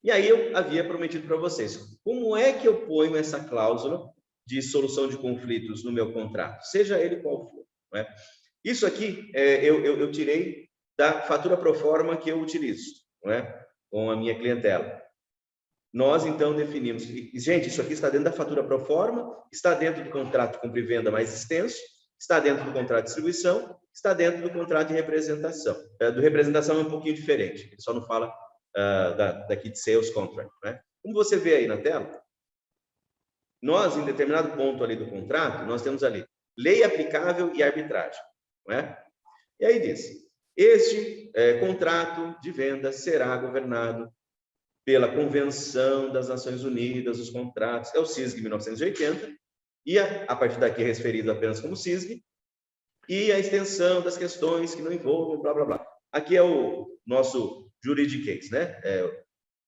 E aí eu havia prometido para vocês, como é que eu ponho essa cláusula de solução de conflitos no meu contrato, seja ele qual for, não é? Isso aqui eu tirei da fatura pro forma que eu utilizo, não é? Com a minha clientela. Nós, então, definimos... Gente, isso aqui está dentro da fatura pro forma, está dentro do contrato de compra e venda mais extenso, está dentro do contrato de distribuição, está dentro do contrato de representação. Do representação é um pouquinho diferente, ele só não fala daqui de sales contract, né? Como você vê aí na tela, nós, em determinado ponto ali do contrato, nós temos ali lei aplicável e arbitragem, não é? E aí diz... Este contrato de venda será governado pela Convenção das Nações Unidas, os contratos, é o CISG 1980, e a partir daqui é referido apenas como CISG, e a extensão das questões que não envolvam, blá, blá, blá. Aqui é o nosso juridiquês, né? É o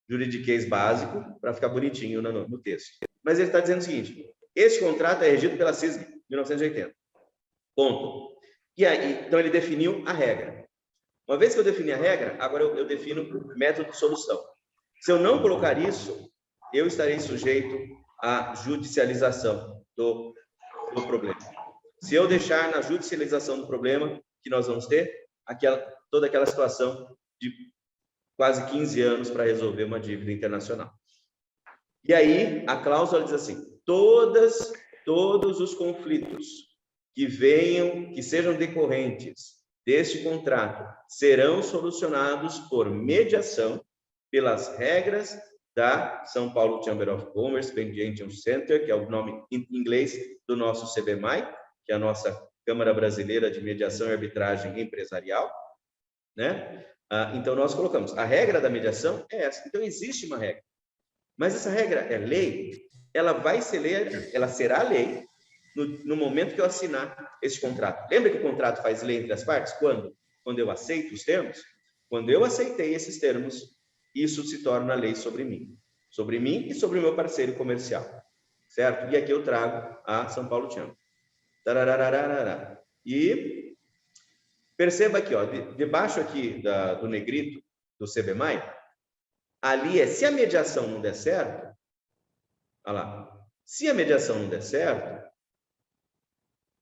juridiquês básico, para ficar bonitinho no texto. Mas ele está dizendo o seguinte, este contrato é regido pela CISG 1980. Ponto. E aí, então ele definiu a regra. Uma vez que eu defini a regra, agora eu defino o método de solução. Se eu não colocar isso, eu estarei sujeito à judicialização do problema. Se eu deixar na judicialização do problema, que nós vamos ter toda aquela situação de quase 15 anos para resolver uma dívida internacional. E aí, a cláusula diz assim, todos os conflitos que sejam decorrentes deste contrato serão solucionados por mediação pelas regras da São Paulo Chamber of Commerce Mediation Center, que é o nome em inglês do nosso CBMAI, que é a nossa Câmara Brasileira de Mediação e Arbitragem Empresarial, né? Então, nós colocamos, a regra da mediação é essa. Então, existe uma regra. Mas essa regra é lei, ela vai ser lei, ela será lei no momento que eu assinar esse contrato. Lembra que o contrato faz lei entre as partes? Quando? Quando eu aceito os termos? Quando eu aceitei esses termos, isso se torna lei sobre mim e sobre o meu parceiro comercial, certo? E aqui eu trago a São Paulo Chamber. E perceba aqui, ó, debaixo aqui do negrito do CBMAI, ali é, se a mediação não der certo, olha lá, se a mediação não der certo,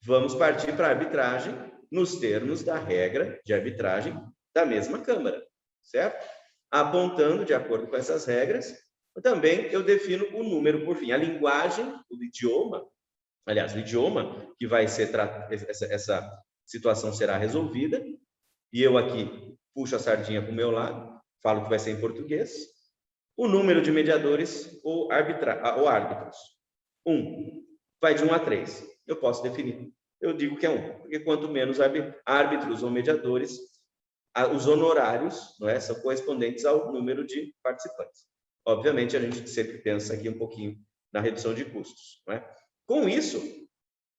vamos partir para a arbitragem nos termos da regra de arbitragem da mesma Câmara, certo? Apontando, de acordo com essas regras, também eu defino o número por fim. A linguagem, o idioma, aliás, o idioma que vai ser essa situação será resolvida, e eu aqui puxo a sardinha para o meu lado, falo que vai ser em português, o número de mediadores ou árbitros. 1 vai de 1 a 3. Eu posso definir. Eu digo que é 1, porque quanto menos árbitros ou mediadores, os honorários, não é, são correspondentes ao número de participantes. Obviamente, a gente sempre pensa aqui um pouquinho na redução de custos, não é? Com isso,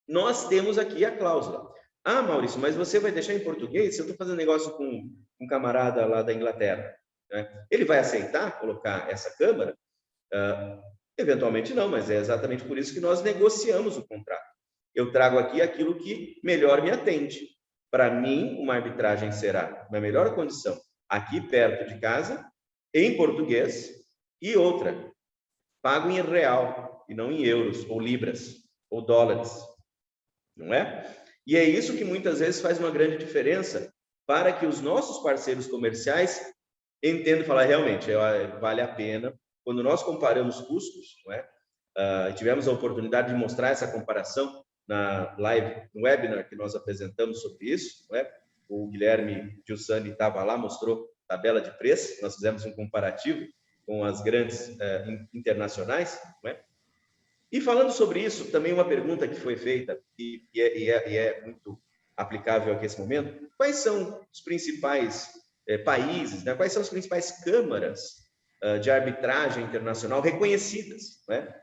nós temos aqui a cláusula. Ah, Maurício, mas você vai deixar em português? Se eu estou fazendo negócio com um camarada lá da Inglaterra, né? Ele vai aceitar colocar essa Câmara? Eventualmente não, mas é exatamente por isso que nós negociamos o contrato. Eu trago aqui aquilo que melhor me atende. Para mim, uma arbitragem será na melhor condição, aqui perto de casa, em português, e outra, pago em real, e não em euros, ou libras, ou dólares, não é? E é isso que muitas vezes faz uma grande diferença para que os nossos parceiros comerciais entendam e falar, realmente, vale a pena. Quando nós comparamos custos, não é? Tivemos a oportunidade de mostrar essa comparação na live, no webinar que nós apresentamos sobre isso, não é? O Guilherme Giussani estava lá, mostrou tabela de preço, nós fizemos um comparativo com as grandes internacionais, não é? E falando sobre isso, também uma pergunta que foi feita, e é muito aplicável aqui nesse momento, quais são os principais países, né? Quais são as principais câmaras de arbitragem internacional reconhecidas, né?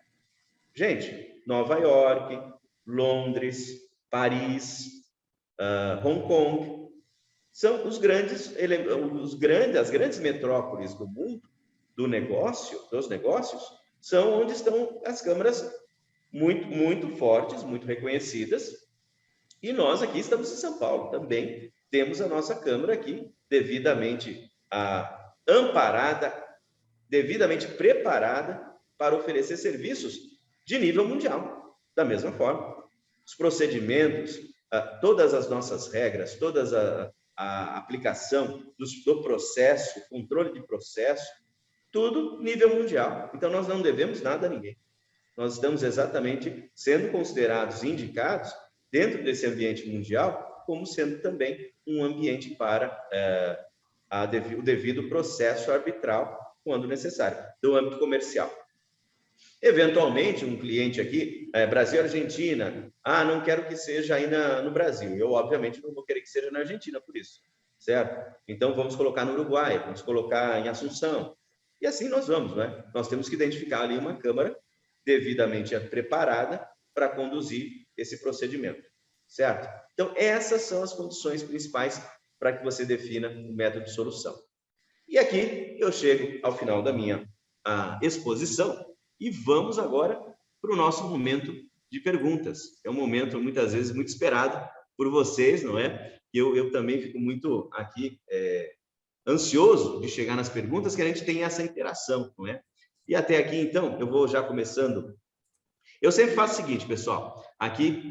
Gente, Nova York, Londres, Paris, Hong Kong, são as grandes metrópoles do mundo dos negócios, são onde estão as câmaras muito fortes, muito reconhecidas, e nós aqui estamos em São Paulo também, temos a nossa Câmara aqui devidamente amparada, devidamente preparada para oferecer serviços de nível mundial. Da mesma forma, os procedimentos, todas as nossas regras, toda a aplicação do processo, controle de processo, tudo nível mundial. Então, nós não devemos nada a ninguém. Nós estamos exatamente sendo considerados, indicados, dentro desse ambiente mundial, como sendo também um ambiente para o devido processo arbitral, quando necessário, do âmbito comercial. Eventualmente, um cliente aqui, Brasil e Argentina, não quero que seja aí no Brasil. Eu, obviamente, não vou querer que seja na Argentina por isso, certo? Então, vamos colocar no Uruguai, vamos colocar em Assunção. E assim nós vamos, né? Nós temos que identificar ali uma câmara devidamente preparada para conduzir esse procedimento, certo? Então, essas são as condições principais para que você defina o método de solução. E aqui eu chego ao final da minha exposição e vamos agora para o nosso momento de perguntas. É um momento, muitas vezes, muito esperado por vocês, não é? Eu também fico muito aqui ansioso de chegar nas perguntas, que a gente tem essa interação, não é? E até aqui, então, eu vou já começando. Eu sempre faço o seguinte, pessoal. Aqui,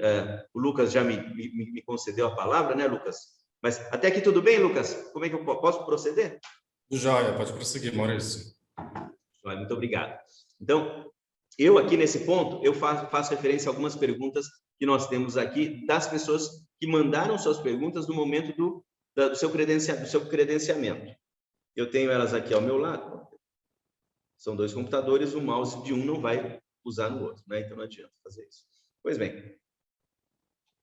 o Lucas já me concedeu a palavra, né, Lucas? Mas até aqui tudo bem, Lucas? Como é que eu posso proceder? Joia, pode prosseguir, Maurício. Muito obrigado. Então, eu aqui nesse ponto, eu faço referência a algumas perguntas que nós temos aqui das pessoas que mandaram suas perguntas no momento do seu credenciamento. Eu tenho elas aqui ao meu lado. São 2 computadores, o mouse de um não vai usar no outro, né? Então não adianta fazer isso. Pois bem.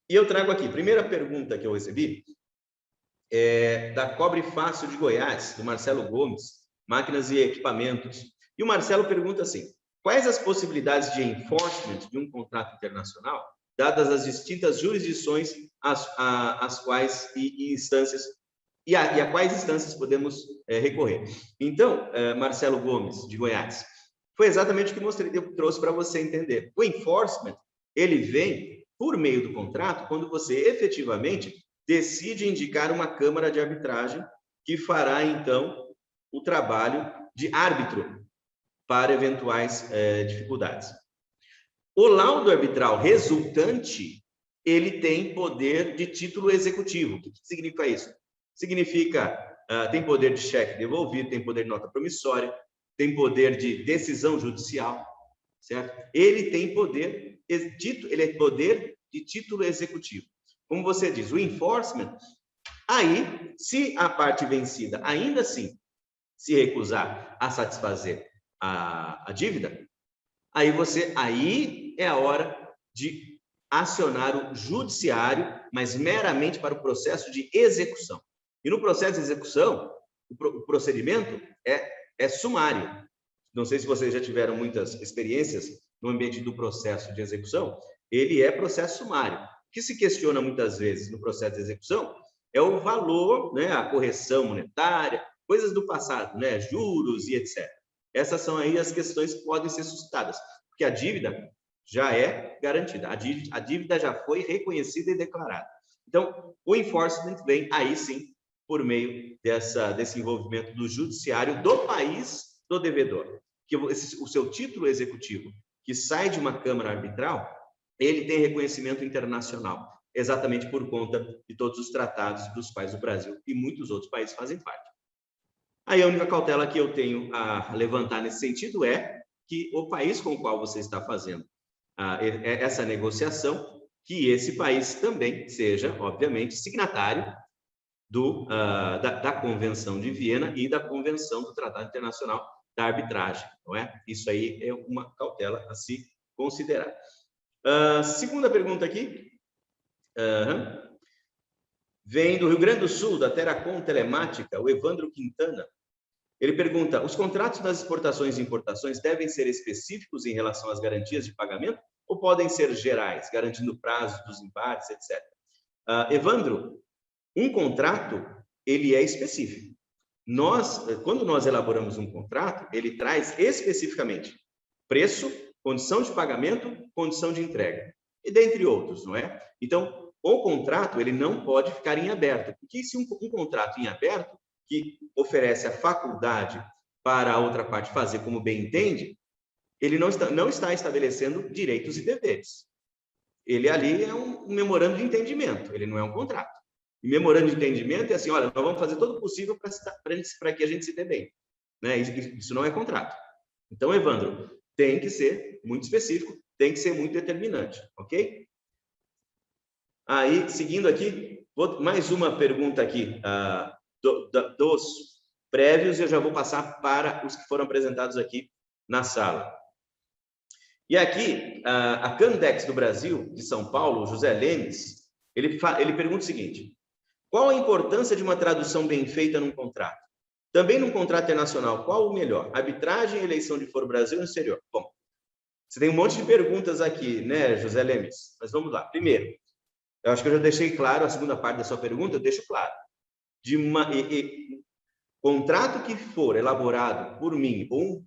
E eu trago aqui, primeira pergunta que eu recebi é da Cobre Fácil de Goiás, do Marcelo Gomes, máquinas e equipamentos. E o Marcelo pergunta assim: quais as possibilidades de enforcement de um contrato internacional, dadas as distintas jurisdições às quais e instâncias e a quais instâncias podemos recorrer? Então, Marcelo Gomes, de Goiás, foi exatamente o que eu trouxe para você entender. O enforcement, ele vem por meio do contrato quando você efetivamente decide indicar uma câmara de arbitragem que fará, então, o trabalho de árbitro para eventuais dificuldades. O laudo arbitral resultante, ele tem poder de título executivo. O que significa isso? Significa, tem poder de cheque devolvido, tem poder de nota promissória, tem poder de decisão judicial, certo? Ele tem poder, ele é poder de título executivo. Como você diz, o enforcement, aí, se a parte vencida ainda assim se recusar a satisfazer a dívida, aí é a hora de acionar o judiciário, mas meramente para o processo de execução. E no processo de execução, o procedimento é sumário. Não sei se vocês já tiveram muitas experiências no ambiente do processo de execução, ele é processo sumário. O que se questiona muitas vezes no processo de execução é o valor, né, a correção monetária, coisas do passado, né, juros e etc. Essas são aí as questões que podem ser suscitadas, porque a dívida já é garantida, a dívida já foi reconhecida e declarada. Então, o enforcement vem aí sim por meio desse envolvimento do judiciário do país do devedor, que o seu título executivo, que sai de uma câmara arbitral, ele tem reconhecimento internacional, exatamente por conta de todos os tratados dos quais o Brasil e muitos outros países fazem parte. Aí a única cautela que eu tenho a levantar nesse sentido é que o país com o qual você está fazendo essa negociação, que esse país também seja, obviamente, signatário da Convenção de Viena e da Convenção do Tratado Internacional da Arbitragem, não é? Isso aí é uma cautela a se considerar. Segunda pergunta aqui, vem do Rio Grande do Sul, da Terracom Telemática, o Evandro Quintana. Ele pergunta: os contratos das exportações e importações devem ser específicos em relação às garantias de pagamento ou podem ser gerais, garantindo prazos dos embarques, etc. Evandro, um contrato, ele é específico. Quando nós elaboramos um contrato, ele traz especificamente preço, condição de pagamento, condição de entrega, e dentre outros, não é? Então, o contrato, ele não pode ficar em aberto, porque se um contrato em aberto, que oferece a faculdade para a outra parte fazer como bem entende, ele não está estabelecendo direitos e deveres. Ele ali é um memorando de entendimento, ele não é um contrato. E memorando de entendimento é assim: olha, nós vamos fazer todo o possível para que a gente se dê bem, né? Isso não é contrato. Então, Evandro, tem que ser muito específico, tem que ser muito determinante, ok? Aí, seguindo aqui, mais uma pergunta aqui dos prévios, e eu já vou passar para os que foram apresentados aqui na sala. E aqui, a Candex do Brasil, de São Paulo, José Lemes, ele pergunta o seguinte: qual a importância de uma tradução bem feita num contrato? Também num contrato internacional, qual o melhor? Arbitragem, eleição de foro Brasil ou exterior? Bom, você tem um monte de perguntas aqui, né, José Lemes? Mas vamos lá. Primeiro, eu acho que eu já deixei claro a segunda parte da sua pergunta, eu deixo claro. Contrato que for elaborado por mim, ou um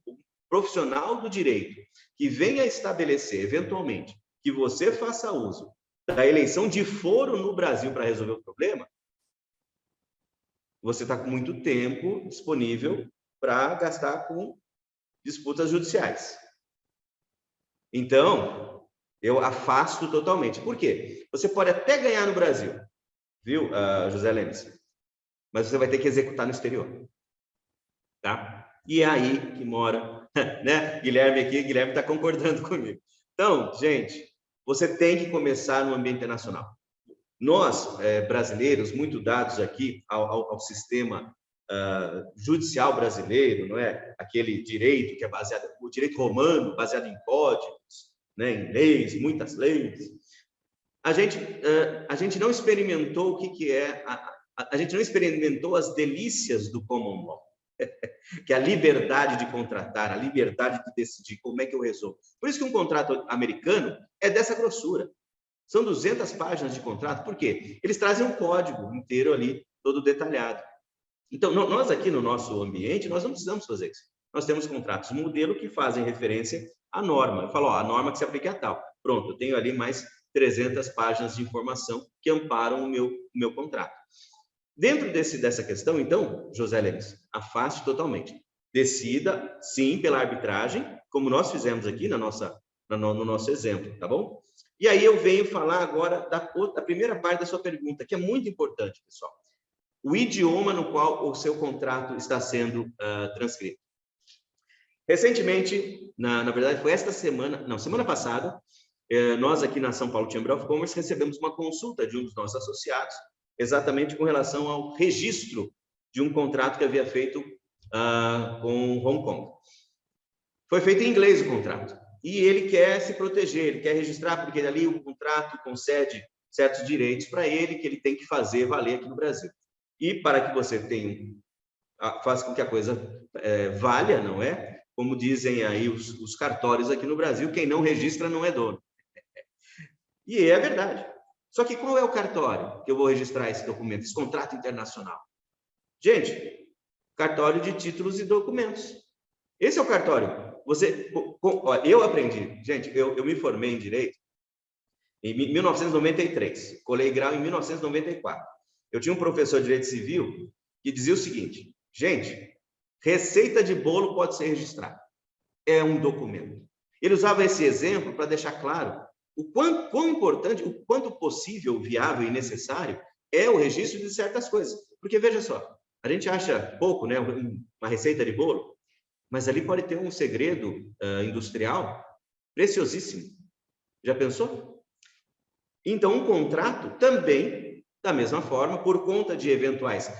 profissional do direito, que venha estabelecer, eventualmente, que você faça uso da eleição de foro no Brasil para resolver o problema, você está com muito tempo disponível para gastar com disputas judiciais. Então, eu afasto totalmente. Por quê? Você pode até ganhar no Brasil, viu, José Lemes? Mas você vai ter que executar no exterior. Tá? E é aí que mora, né? Guilherme está concordando comigo. Então, gente, você tem que começar no ambiente internacional. Nós, brasileiros, muito dados aqui ao sistema judicial brasileiro, não é? Aquele direito que é baseado, o direito romano, baseado em códigos, né? Em leis, muitas leis. A gente não experimentou o que é, a gente não experimentou as delícias do common law, que é a liberdade de contratar, a liberdade de decidir como é que eu resolvo. Por isso que um contrato americano é dessa grossura. São 200 páginas de contrato, por quê? Eles trazem um código inteiro ali, todo detalhado. Então, nós aqui no nosso ambiente, nós não precisamos fazer isso. Nós temos contratos modelo que fazem referência à norma. Eu falo, ó, a norma que se aplica a tal. Pronto, eu tenho ali mais 300 páginas de informação que amparam o meu contrato. Dentro dessa questão, então, José Lemes, afaste totalmente. Decida, sim, pela arbitragem, como nós fizemos aqui no nosso exemplo, tá bom? E aí eu venho falar agora da primeira parte da sua pergunta, que é muito importante, pessoal. O idioma no qual o seu contrato está sendo transcrito. Recentemente, na verdade, foi semana passada, nós aqui na São Paulo Chamber of Commerce recebemos uma consulta de um dos nossos associados, exatamente com relação ao registro de um contrato que havia feito com Hong Kong. Foi feito em inglês o contrato. E ele quer se proteger, ele quer registrar, porque ali o contrato concede certos direitos para ele, que ele tem que fazer valer aqui no Brasil. E para que você faça com que a coisa valha, não é? Como dizem aí os cartórios aqui no Brasil, quem não registra não é dono. E é verdade. Só que qual é o cartório que eu vou registrar esse documento, esse contrato internacional? Gente, cartório de títulos e documentos. Esse é o cartório. Eu aprendi, gente, eu me formei em Direito em 1993, colei grau em 1994. Eu tinha um professor de Direito Civil que dizia o seguinte, gente, receita de bolo pode ser registrada. É um documento. Ele usava esse exemplo para deixar claro o quão importante, o quanto possível, viável e necessário é o registro de certas coisas. Porque, veja só, a gente acha pouco, né, uma receita de bolo, mas ali pode ter um segredo industrial preciosíssimo. Já pensou? Então, um contrato também, da mesma forma, por conta de eventuais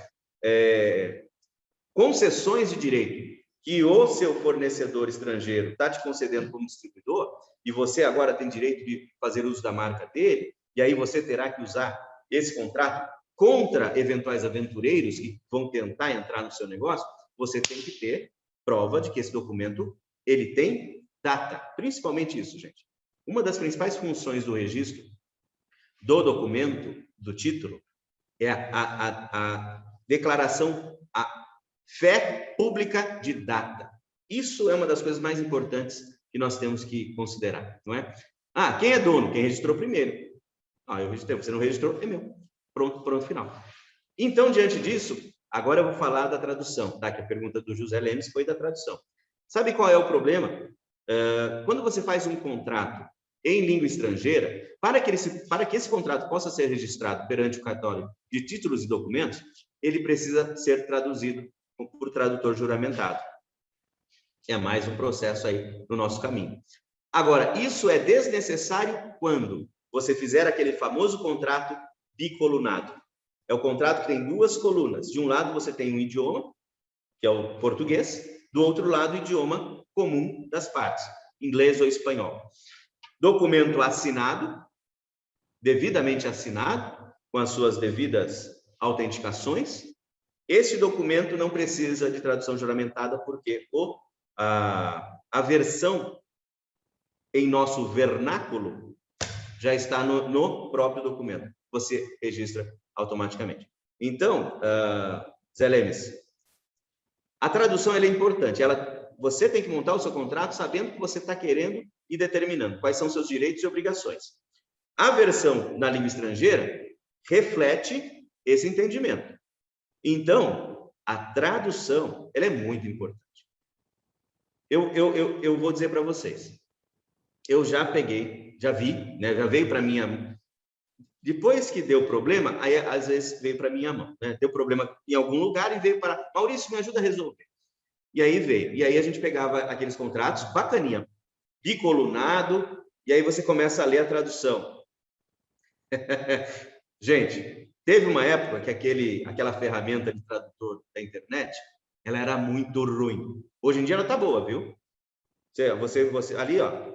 concessões de direito que o seu fornecedor estrangeiro está te concedendo como distribuidor, e você agora tem direito de fazer uso da marca dele, e aí você terá que usar esse contrato contra eventuais aventureiros que vão tentar entrar no seu negócio, você tem que ter prova de que esse documento ele tem data. Principalmente isso, gente. Uma das principais funções do registro do documento, do título, é a declaração, a fé pública de data. Isso é uma das coisas mais importantes que nós temos que considerar, não é? Quem é dono? Quem registrou primeiro. Eu registrei, você não registrou, é meu. Pronto, final. Então, diante disso, agora eu vou falar da tradução, tá? Que a pergunta do José Lemes foi da tradução. Sabe qual é o problema? Quando você faz um contrato em língua estrangeira, para que esse contrato possa ser registrado perante o cartório de títulos e documentos, ele precisa ser traduzido por tradutor juramentado. É mais um processo aí no nosso caminho. Agora, isso é desnecessário quando você fizer aquele famoso contrato bicolunado. É o contrato que tem duas colunas. De um lado você tem um idioma, que é o português, do outro lado o idioma comum das partes, inglês ou espanhol. Documento assinado, devidamente assinado, com as suas devidas autenticações. Esse documento não precisa de tradução juramentada, porque a versão em nosso vernáculo já está no próprio documento. Você registra automaticamente. Então, Zé Lemes, a tradução ela é importante. Você tem que montar o seu contrato sabendo o que você está querendo e determinando quais são seus direitos e obrigações. A versão na língua estrangeira reflete esse entendimento. Então, a tradução ela é muito importante. Eu vou dizer para vocês. Eu já vi, né? Já veio para minha... Depois que deu problema, aí às vezes veio para minha mão, né? Deu problema em algum lugar e veio para... Maurício, me ajuda a resolver. E aí veio. E aí a gente pegava aqueles contratos, bacaninha, bicolunado, e aí você começa a ler a tradução. Gente, teve uma época que aquela ferramenta de tradutor da internet, ela era muito ruim. Hoje em dia ela tá boa, viu? Você ali, ó,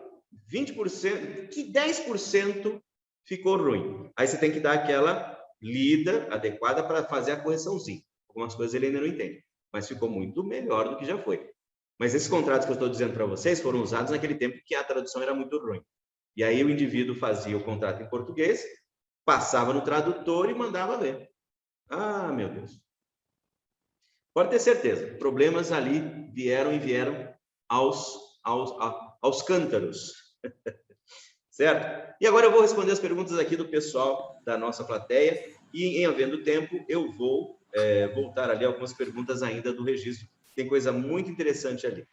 20%, que 10% ficou ruim. Aí você tem que dar aquela lida adequada para fazer a correçãozinha. Algumas coisas ele ainda não entende, mas ficou muito melhor do que já foi. Mas esses contratos que eu estou dizendo para vocês foram usados naquele tempo que a tradução era muito ruim. E aí o indivíduo fazia o contrato em português, passava no tradutor e mandava ler. Ah, meu Deus. Pode ter certeza, problemas ali vieram aos cântaros. Certo? E agora eu vou responder as perguntas aqui do pessoal da nossa plateia e, em havendo tempo, eu vou voltar ali algumas perguntas ainda do registro. Tem coisa muito interessante ali.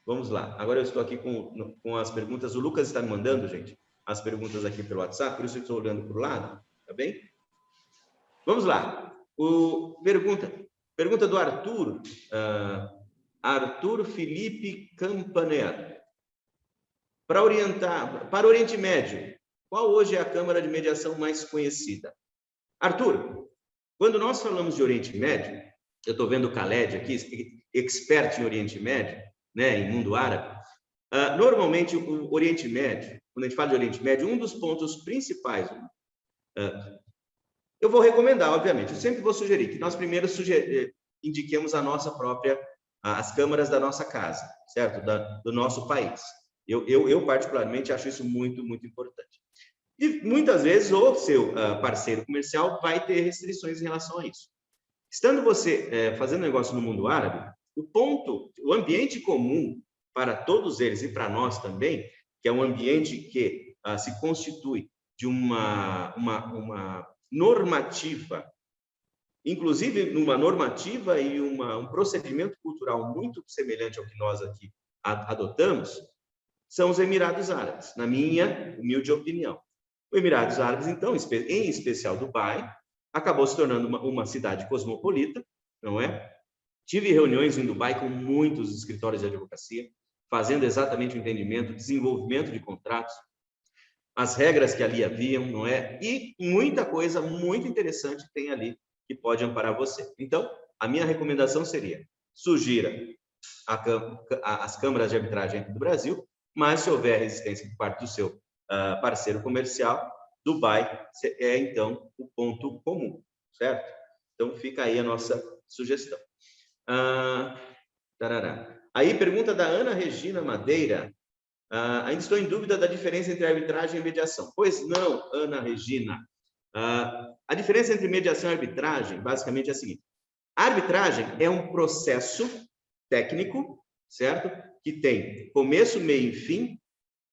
Vamos lá. Agora eu estou aqui com as perguntas. O Lucas está me mandando, gente, as perguntas aqui pelo WhatsApp, por isso eu estou olhando para o lado, tá bem? Vamos lá. Pergunta do Arthur. Arthur Felipe Campaneiro. Para o Oriente Médio, qual hoje é a Câmara de Mediação mais conhecida? Arthur, quando nós falamos de Oriente Médio, eu estou vendo o Khaled aqui, expert em Oriente Médio, né, em mundo árabe. Normalmente, o Oriente Médio, quando a gente fala de Oriente Médio, um dos pontos principais, eu vou recomendar, obviamente, eu sempre vou sugerir que nós primeiro indiquemos as câmaras da nossa casa, certo? Do nosso país. Eu particularmente acho isso muito, muito importante. E muitas vezes o seu parceiro comercial vai ter restrições em relação a isso. Estando você fazendo negócio no mundo árabe, o ambiente comum para todos eles e para nós também, que é um ambiente que se constitui de uma normativa, inclusive numa normativa e um procedimento cultural muito semelhante ao que nós aqui adotamos, são os Emirados Árabes, na minha humilde opinião. Os Emirados Árabes, então, em especial Dubai, acabou se tornando uma cidade cosmopolita, não é? Tive reuniões em Dubai com muitos escritórios de advocacia, fazendo exatamente o entendimento, desenvolvimento de contratos, as regras que ali haviam, não é? E muita coisa muito interessante tem ali que pode amparar você. Então, a minha recomendação seria: sugira as câmaras de arbitragem aqui do Brasil, mas se houver resistência por parte do seu parceiro comercial, Dubai é, então, o ponto comum, certo? Então, fica aí a nossa sugestão. Aí, pergunta da Ana Regina Madeira. Ainda estou em dúvida da diferença entre arbitragem e mediação. Pois não, Ana Regina. A diferença entre mediação e arbitragem, basicamente, é a seguinte. A arbitragem é um processo técnico, certo? Que tem começo, meio e fim,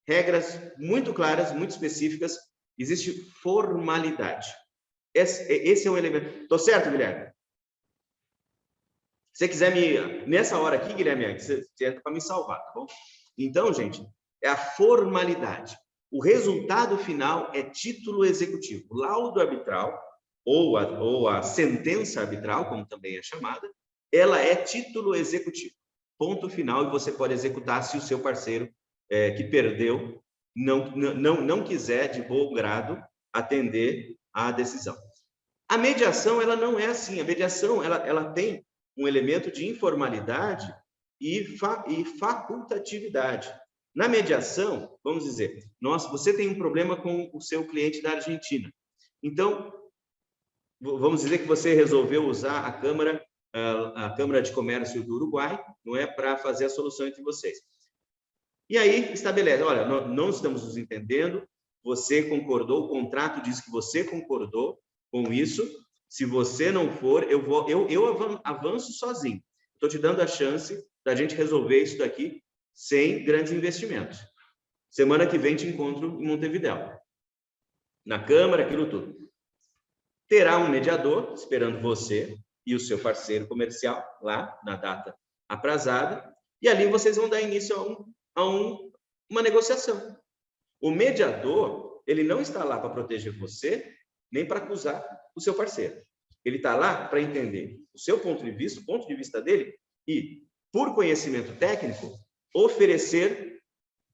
regras muito claras, muito específicas, existe formalidade. Esse é um elemento. Estou certo, Guilherme? Se você quiser nessa hora aqui, Guilherme, você entra para me salvar, tá bom? Então, gente, é a formalidade. O resultado final é título executivo. O laudo arbitral, ou a sentença arbitral, como também é chamada, ela é título executivo. Ponto final, e você pode executar se o seu parceiro que perdeu não quiser, de bom grado, atender à decisão. A mediação, ela não é assim. A mediação, ela tem um elemento de informalidade e facultatividade. Na mediação, vamos dizer, você tem um problema com o seu cliente da Argentina. Então, vamos dizer que você resolveu usar a Câmara de Comércio do Uruguai, não é, para fazer a solução entre vocês. E aí estabelece, olha, não estamos nos entendendo, você concordou, o contrato diz que você concordou com isso. Se você não for, eu avanço sozinho. Estou te dando a chance da gente resolver isso daqui sem grandes investimentos. Semana que vem te encontro em Montevidéu. Na Câmara, aquilo tudo. Terá um mediador esperando você e o seu parceiro comercial lá na data aprazada, e ali vocês vão dar início a uma negociação. O mediador, ele não está lá para proteger você, nem para acusar o seu parceiro. Ele está lá para entender o seu ponto de vista, o ponto de vista dele, e, por conhecimento técnico, oferecer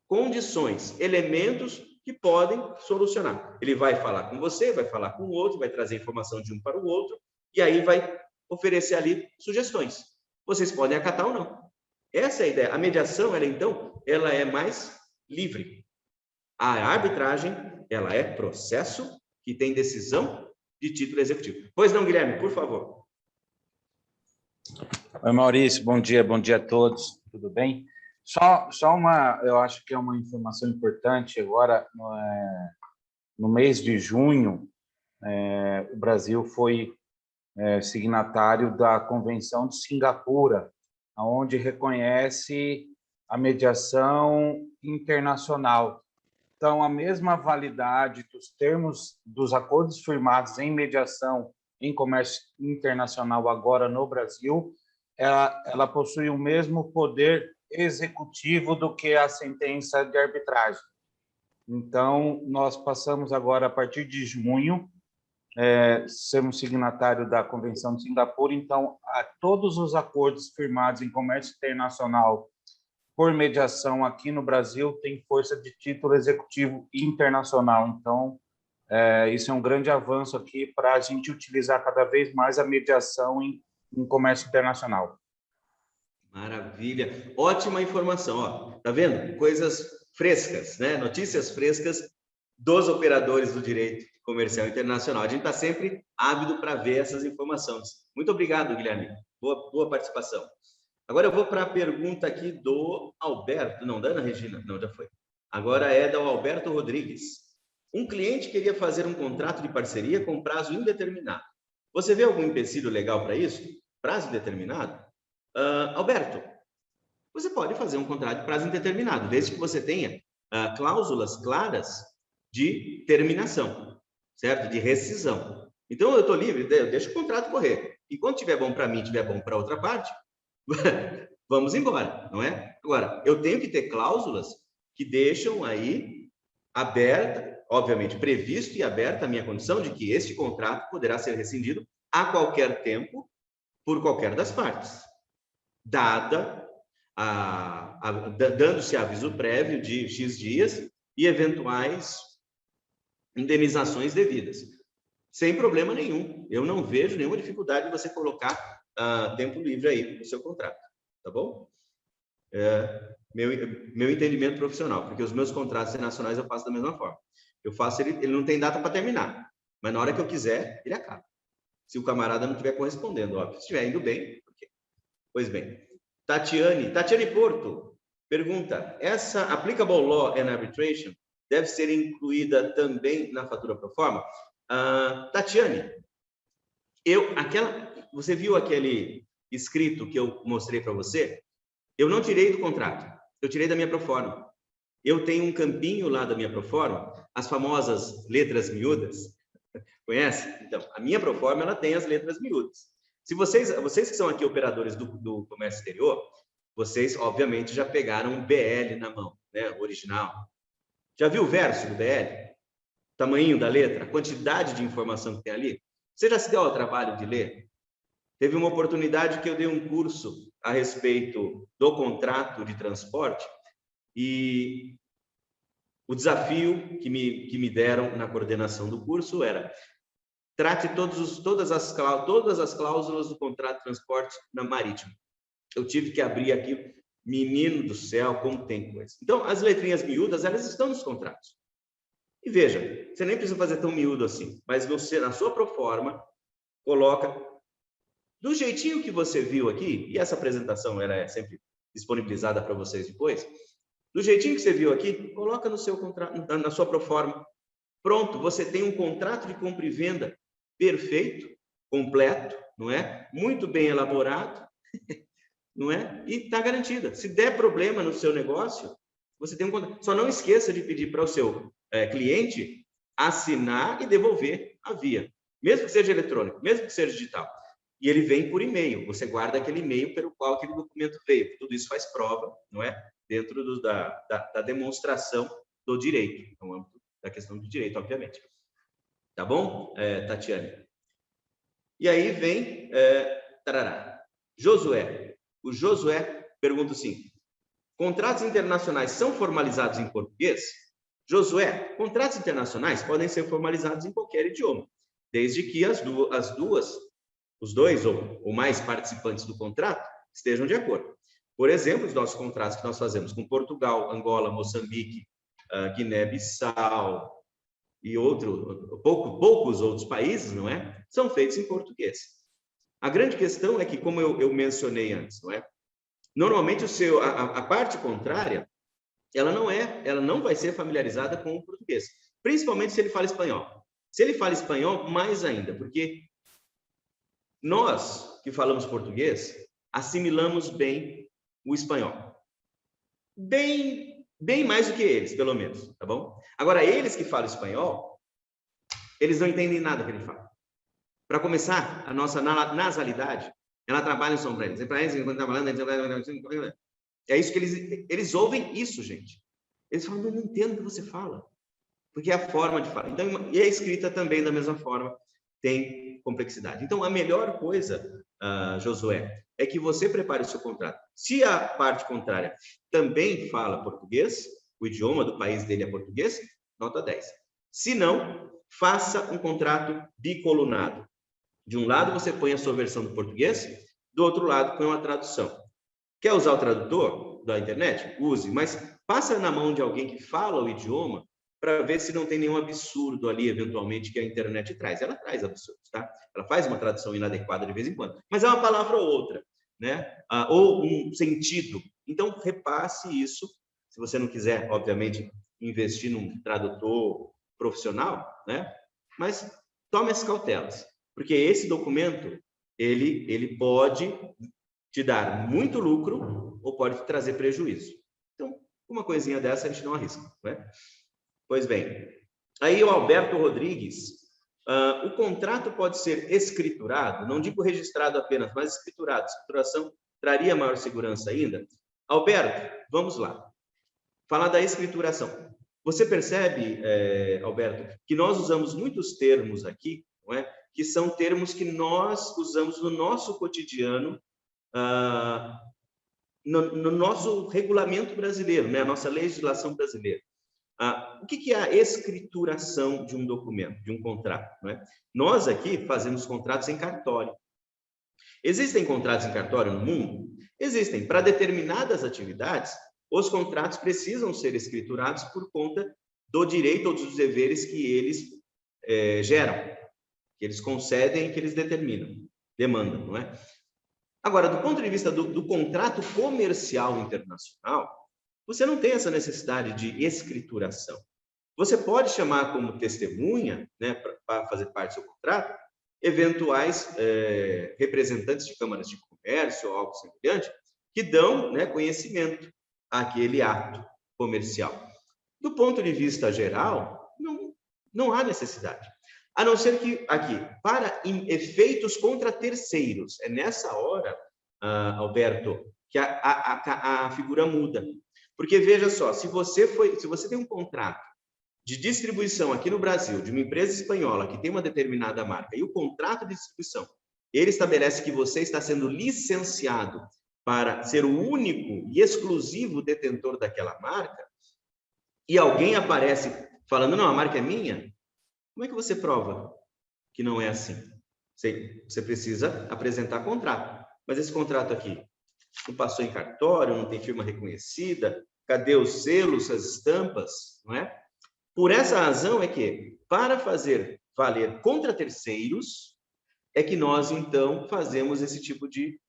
condições, elementos que podem solucionar. Ele vai falar com você, vai falar com o outro, vai trazer informação de um para o outro, e aí vai oferecer ali sugestões. Vocês podem acatar ou não. Essa é a ideia. A mediação, ela é mais livre. A arbitragem, ela é processo que tem decisão de título executivo. Pois não, Guilherme, por favor. Oi, Maurício, bom dia a todos, tudo bem? Eu acho que é uma informação importante agora, no mês de junho, o Brasil foi signatário da Convenção de Singapura, onde reconhece a mediação internacional. Então, a mesma validade dos termos dos acordos firmados em mediação em comércio internacional agora no Brasil, ela possui o mesmo poder executivo do que a sentença de arbitragem. Então, nós passamos agora, a partir de junho, sermos signatário da Convenção de Singapura. Então, todos os acordos firmados em comércio internacional por mediação aqui no Brasil têm força de título executivo internacional. Então, isso é um grande avanço aqui para a gente utilizar cada vez mais a mediação em comércio internacional. Maravilha, ótima informação, ó. Tá vendo? Coisas frescas, né? Notícias frescas dos operadores do direito comercial internacional. A gente está sempre ávido para ver essas informações. Muito obrigado, Guilherme. Boa participação. Agora eu vou para a pergunta aqui do Alberto, não, da Ana Regina, não, já foi. Agora é do Alberto Rodrigues. Um cliente queria fazer um contrato de parceria com prazo indeterminado. Você vê algum empecilho legal para isso? Prazo indeterminado? Alberto, você pode fazer um contrato de prazo indeterminado, desde que você tenha cláusulas claras de terminação, certo? De rescisão. Então, eu estou livre, eu deixo o contrato correr. E quando tiver bom para mim, tiver bom para outra parte, vamos embora, não é? Agora, eu tenho que ter cláusulas que deixam aí aberta, obviamente previsto e aberta a minha condição de que este contrato poderá ser rescindido a qualquer tempo por qualquer das partes, dando-se aviso prévio de X dias e eventuais indenizações devidas. Sem problema nenhum. Eu não vejo nenhuma dificuldade de você colocar tempo livre aí no seu contrato, tá bom? Meu entendimento profissional, porque os meus contratos internacionais eu faço da mesma forma. Eu faço, ele não tem data para terminar, mas na hora que eu quiser, ele acaba. Se o camarada não estiver correspondendo, óbvio. Se estiver indo bem, okay. Pois bem. Tatiane Porto pergunta: essa applicable law and arbitration deve ser incluída também na fatura pro forma? Tatiane, você viu aquele escrito que eu mostrei para você? Eu não tirei do contrato, eu tirei da minha proforma. Eu tenho um campinho lá da minha proforma, as famosas letras miúdas. Conhece? Então, a minha proforma, ela tem as letras miúdas. Se vocês que são aqui operadores do comércio exterior, vocês, obviamente, já pegaram um BL na mão, né? O original. Já viu o verso do BL? O tamanho da letra, a quantidade de informação que tem ali? Você já se deu ao trabalho de ler? Teve uma oportunidade que eu dei um curso a respeito do contrato de transporte e o desafio que me deram na coordenação do curso era: trate todas as cláusulas do contrato de transporte na marítimo. Eu tive que abrir aqui, menino do céu, como tem coisa. Então, as letrinhas miúdas, elas estão nos contratos. E veja, você nem precisa fazer tão miúdo assim, mas você, na sua proforma, coloca do jeitinho que você viu aqui, e essa apresentação ela é sempre disponibilizada para vocês depois, do jeitinho que você viu aqui, coloca no seu contrato, na sua proforma. Pronto, você tem um contrato de compra e venda perfeito, completo, não é? Muito bem elaborado, não é? E está garantida. Se der problema no seu negócio, você tem um contrato. Só não esqueça de pedir para o seu cliente assinar e devolver a via, mesmo que seja eletrônico, mesmo que seja digital. E ele vem por e-mail. Você guarda aquele e-mail pelo qual aquele documento veio. Tudo isso faz prova, não é? Dentro da demonstração do direito, no âmbito da questão do direito, obviamente. Tá bom, Tatiane? E aí vem Josué. O Josué pergunta assim: contratos internacionais são formalizados em português? Josué, contratos internacionais podem ser formalizados em qualquer idioma, desde que os dois ou mais participantes do contrato estejam de acordo. Por exemplo, os nossos contratos que nós fazemos com Portugal, Angola, Moçambique, Guiné-Bissau e poucos outros países, não é? São feitos em português. A grande questão é que, como eu mencionei antes, não é? Normalmente a parte contrária, ela não vai ser familiarizada com o português, principalmente se ele fala espanhol. Se ele fala espanhol, mais ainda, porque nós que falamos português assimilamos bem o espanhol. Bem mais do que eles, pelo menos, tá bom? Agora, eles que falam espanhol, eles não entendem nada que ele fala. Para começar, a nossa nasalidade, ela trabalha em sombra. É isso que eles ouvem isso, gente. Eles falam, eu não entendo o que você fala. Porque é a forma de falar. Então, e a escrita também, da mesma forma, tem complexidade. Então, a melhor coisa, Josué, é que você prepare o seu contrato. Se a parte contrária também fala português, o idioma do país dele é português, nota 10. Se não, faça um contrato bicolunado. De um lado, você põe a sua versão do português, do outro lado, põe uma tradução. Quer usar o tradutor da internet? Use, mas passa na mão de alguém que fala o idioma para ver se não tem nenhum absurdo ali, eventualmente, que a internet traz. Ela traz absurdos, tá? Ela faz uma tradução inadequada de vez em quando, mas é uma palavra ou outra, né? Ou um sentido. Então, repasse isso. Se você não quiser, obviamente, investir num tradutor profissional, né? Mas tome as cautelas, porque esse documento, ele pode te dar muito lucro ou pode te trazer prejuízo. Então, uma coisinha dessa a gente não arrisca, né? Pois bem, aí o Alberto Rodrigues, o contrato pode ser escriturado, não digo registrado apenas, mas escriturado. Escrituração traria maior segurança ainda? Alberto, vamos lá. Falar da escrituração. Você percebe, Alberto, que nós usamos muitos termos aqui, não é? Que são termos que nós usamos no nosso cotidiano, no nosso regulamento brasileiro, né? A nossa legislação brasileira. O que é a escrituração de um documento, de um contrato? Não é? Nós aqui fazemos contratos em cartório. Existem contratos em cartório no mundo? Existem. Para determinadas atividades, os contratos precisam ser escriturados por conta do direito ou dos deveres que eles geram, que eles concedem, que eles determinam, demandam, não é? Agora, do ponto de vista do contrato comercial internacional, você não tem essa necessidade de escrituração. Você pode chamar como testemunha, né, para fazer parte do seu contrato, eventuais representantes de câmaras de comércio ou algo semelhante, que dão, né, conhecimento àquele ato comercial. Do ponto de vista geral, não há necessidade. A não ser que, aqui, para efeitos contra terceiros, é nessa hora, Alberto, que a figura muda. Porque, veja só, se você tem um contrato de distribuição aqui no Brasil, de uma empresa espanhola que tem uma determinada marca, e o contrato de distribuição, ele estabelece que você está sendo licenciado para ser o único e exclusivo detentor daquela marca, e alguém aparece falando, não, a marca é minha, como é que você prova que não é assim? Você precisa apresentar contrato. Mas esse contrato aqui não passou em cartório, não tem firma reconhecida, cadê os selos, as estampas, não é? Por essa razão é que, para fazer valer contra terceiros, é que nós, então, fazemos esse tipo de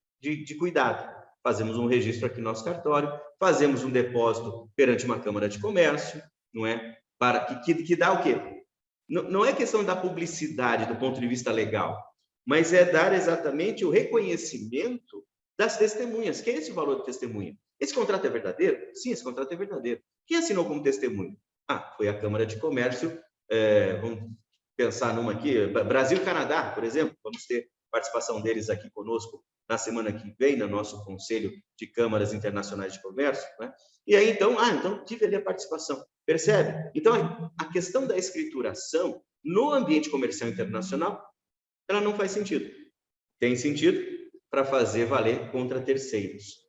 cuidado. Fazemos um registro aqui no nosso cartório, fazemos um depósito perante uma Câmara de Comércio, não é? Que dá o quê? Não é questão da publicidade do ponto de vista legal, mas é dar exatamente o reconhecimento das testemunhas. Que é esse o valor de testemunha? Esse contrato é verdadeiro? Sim, esse contrato é verdadeiro. Quem assinou como testemunha? Foi a Câmara de Comércio, vamos pensar numa aqui, Brasil e Canadá, por exemplo, vamos ter participação deles aqui conosco na semana que vem, no nosso Conselho de Câmaras Internacionais de Comércio, né? E aí, então tive ali a participação. Percebe? Então, a questão da escrituração no ambiente comercial internacional, ela não faz sentido. Tem sentido para fazer valer contra terceiros,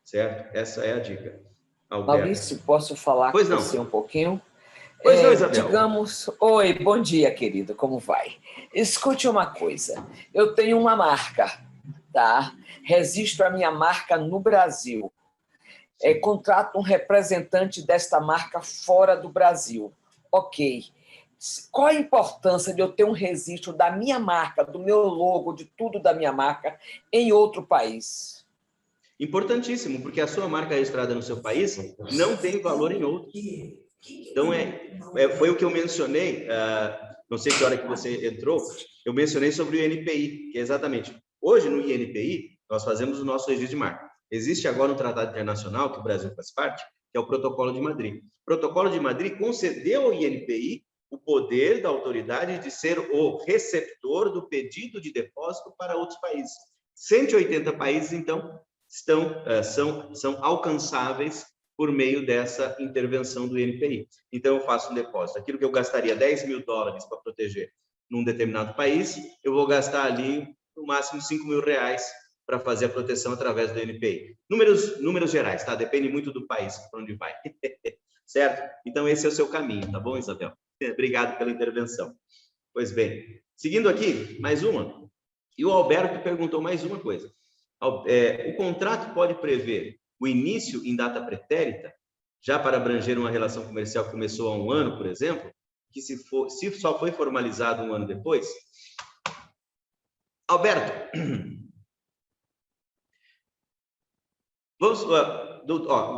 certo? Essa é a dica. Alberto. Maurício, posso falar com você um pouquinho? Pois não, Isabel. Digamos, oi, bom dia, querido, como vai? Escute uma coisa, eu tenho uma marca, tá? Registro a minha marca no Brasil. Contrato um representante desta marca fora do Brasil. Ok. Qual a importância de eu ter um registro da minha marca, do meu logo, de tudo da minha marca, em outro país? Importantíssimo, porque a sua marca registrada no seu país não tem valor em outro. Então, foi o que eu mencionei, não sei que hora que você entrou, eu mencionei sobre o INPI, que é exatamente, hoje no INPI, nós fazemos o nosso registro de marca. Existe agora um tratado internacional, que o Brasil faz parte, que é o Protocolo de Madrid. O Protocolo de Madrid concedeu ao INPI o poder da autoridade de ser o receptor do pedido de depósito para outros países. 180 países, então, são alcançáveis por meio dessa intervenção do INPI. Então, eu faço um depósito. Aquilo que eu gastaria $10 mil para proteger num determinado país, eu vou gastar ali, no máximo, R$5 mil para fazer a proteção através do INPI. Números gerais, tá? Depende muito do país, para onde vai. Certo? Então, esse é o seu caminho, tá bom, Isabel? Obrigado pela intervenção. Pois bem, seguindo aqui, mais uma. E o Alberto perguntou mais uma coisa. O contrato pode prever o início em data pretérita, já para abranger uma relação comercial que começou há um ano, por exemplo, que se só foi formalizado um ano depois? Alberto,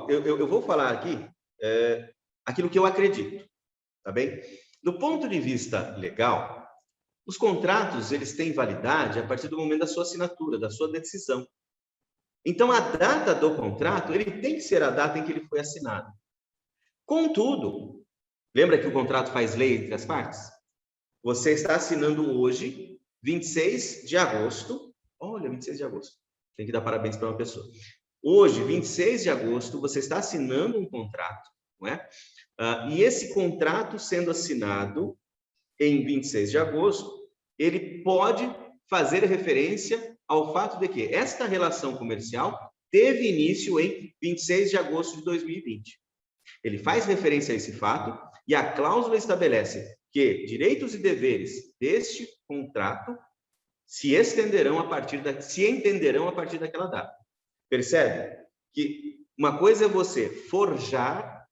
eu vou falar aqui aquilo que eu acredito, tá bem? Do ponto de vista legal, os contratos, eles têm validade a partir do momento da sua assinatura, da sua decisão. Então, a data do contrato, ele tem que ser a data em que ele foi assinado. Contudo, lembra que o contrato faz lei entre as partes? Você está assinando hoje, 26 de agosto. Olha, 26 de agosto. Tem que dar parabéns para uma pessoa. Hoje, 26 de agosto, você está assinando um contrato, não é? E esse contrato sendo assinado em 26 de agosto, ele pode fazer referência ao fato de que esta relação comercial teve início em 26 de agosto de 2020. Ele faz referência a esse fato e a cláusula estabelece que direitos e deveres deste contrato se entenderão a partir daquela data. Percebe? Que uma coisa é você forjar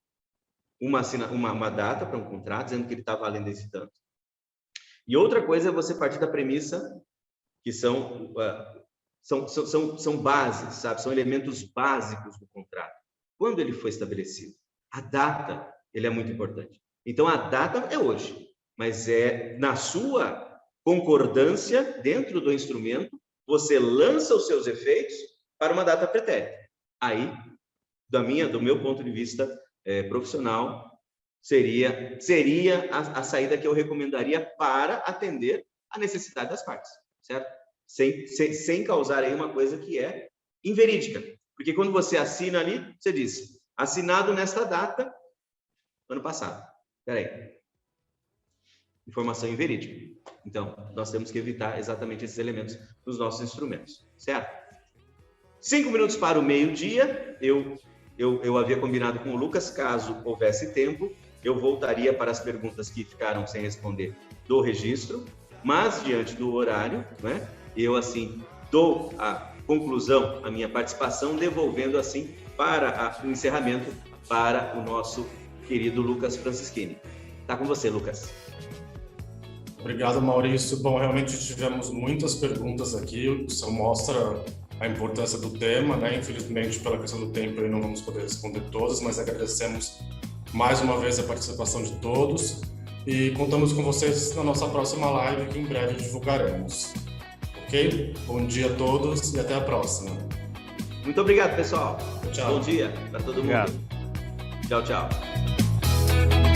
uma data para um contrato, dizendo que ele está valendo esse tanto. E outra coisa é você partir da premissa que são bases, sabe? São elementos básicos do contrato. Quando ele foi estabelecido? A data, ele é muito importante. Então, a data é hoje, mas é na sua concordância, dentro do instrumento, você lança os seus efeitos para uma data pretérita. Aí, do meu ponto de vista profissional, seria a saída que eu recomendaria para atender a necessidade das partes, certo? Sem causar aí uma coisa que é inverídica. Porque quando você assina ali, você diz, assinado nesta data, ano passado. Espera aí. Informação inverídica. Então, nós temos que evitar exatamente esses elementos nos nossos instrumentos, certo? 5 minutos para o meio-dia, eu havia combinado com o Lucas, caso houvesse tempo, eu voltaria para as perguntas que ficaram sem responder do registro, mas, diante do horário, né, eu, assim, dou a conclusão, a minha participação, devolvendo, assim, para o encerramento para o nosso querido Lucas Francischini. Está com você, Lucas. Obrigado, Maurício. Bom, realmente tivemos muitas perguntas aqui, isso mostra a importância do tema, né? Infelizmente, pela questão do tempo, aí não vamos poder responder todas, mas agradecemos mais uma vez a participação de todos e contamos com vocês na nossa próxima live, que em breve divulgaremos. Ok? Bom dia a todos e até a próxima. Muito obrigado, pessoal. Tchau. Bom dia para todo mundo. Obrigado. Tchau, tchau.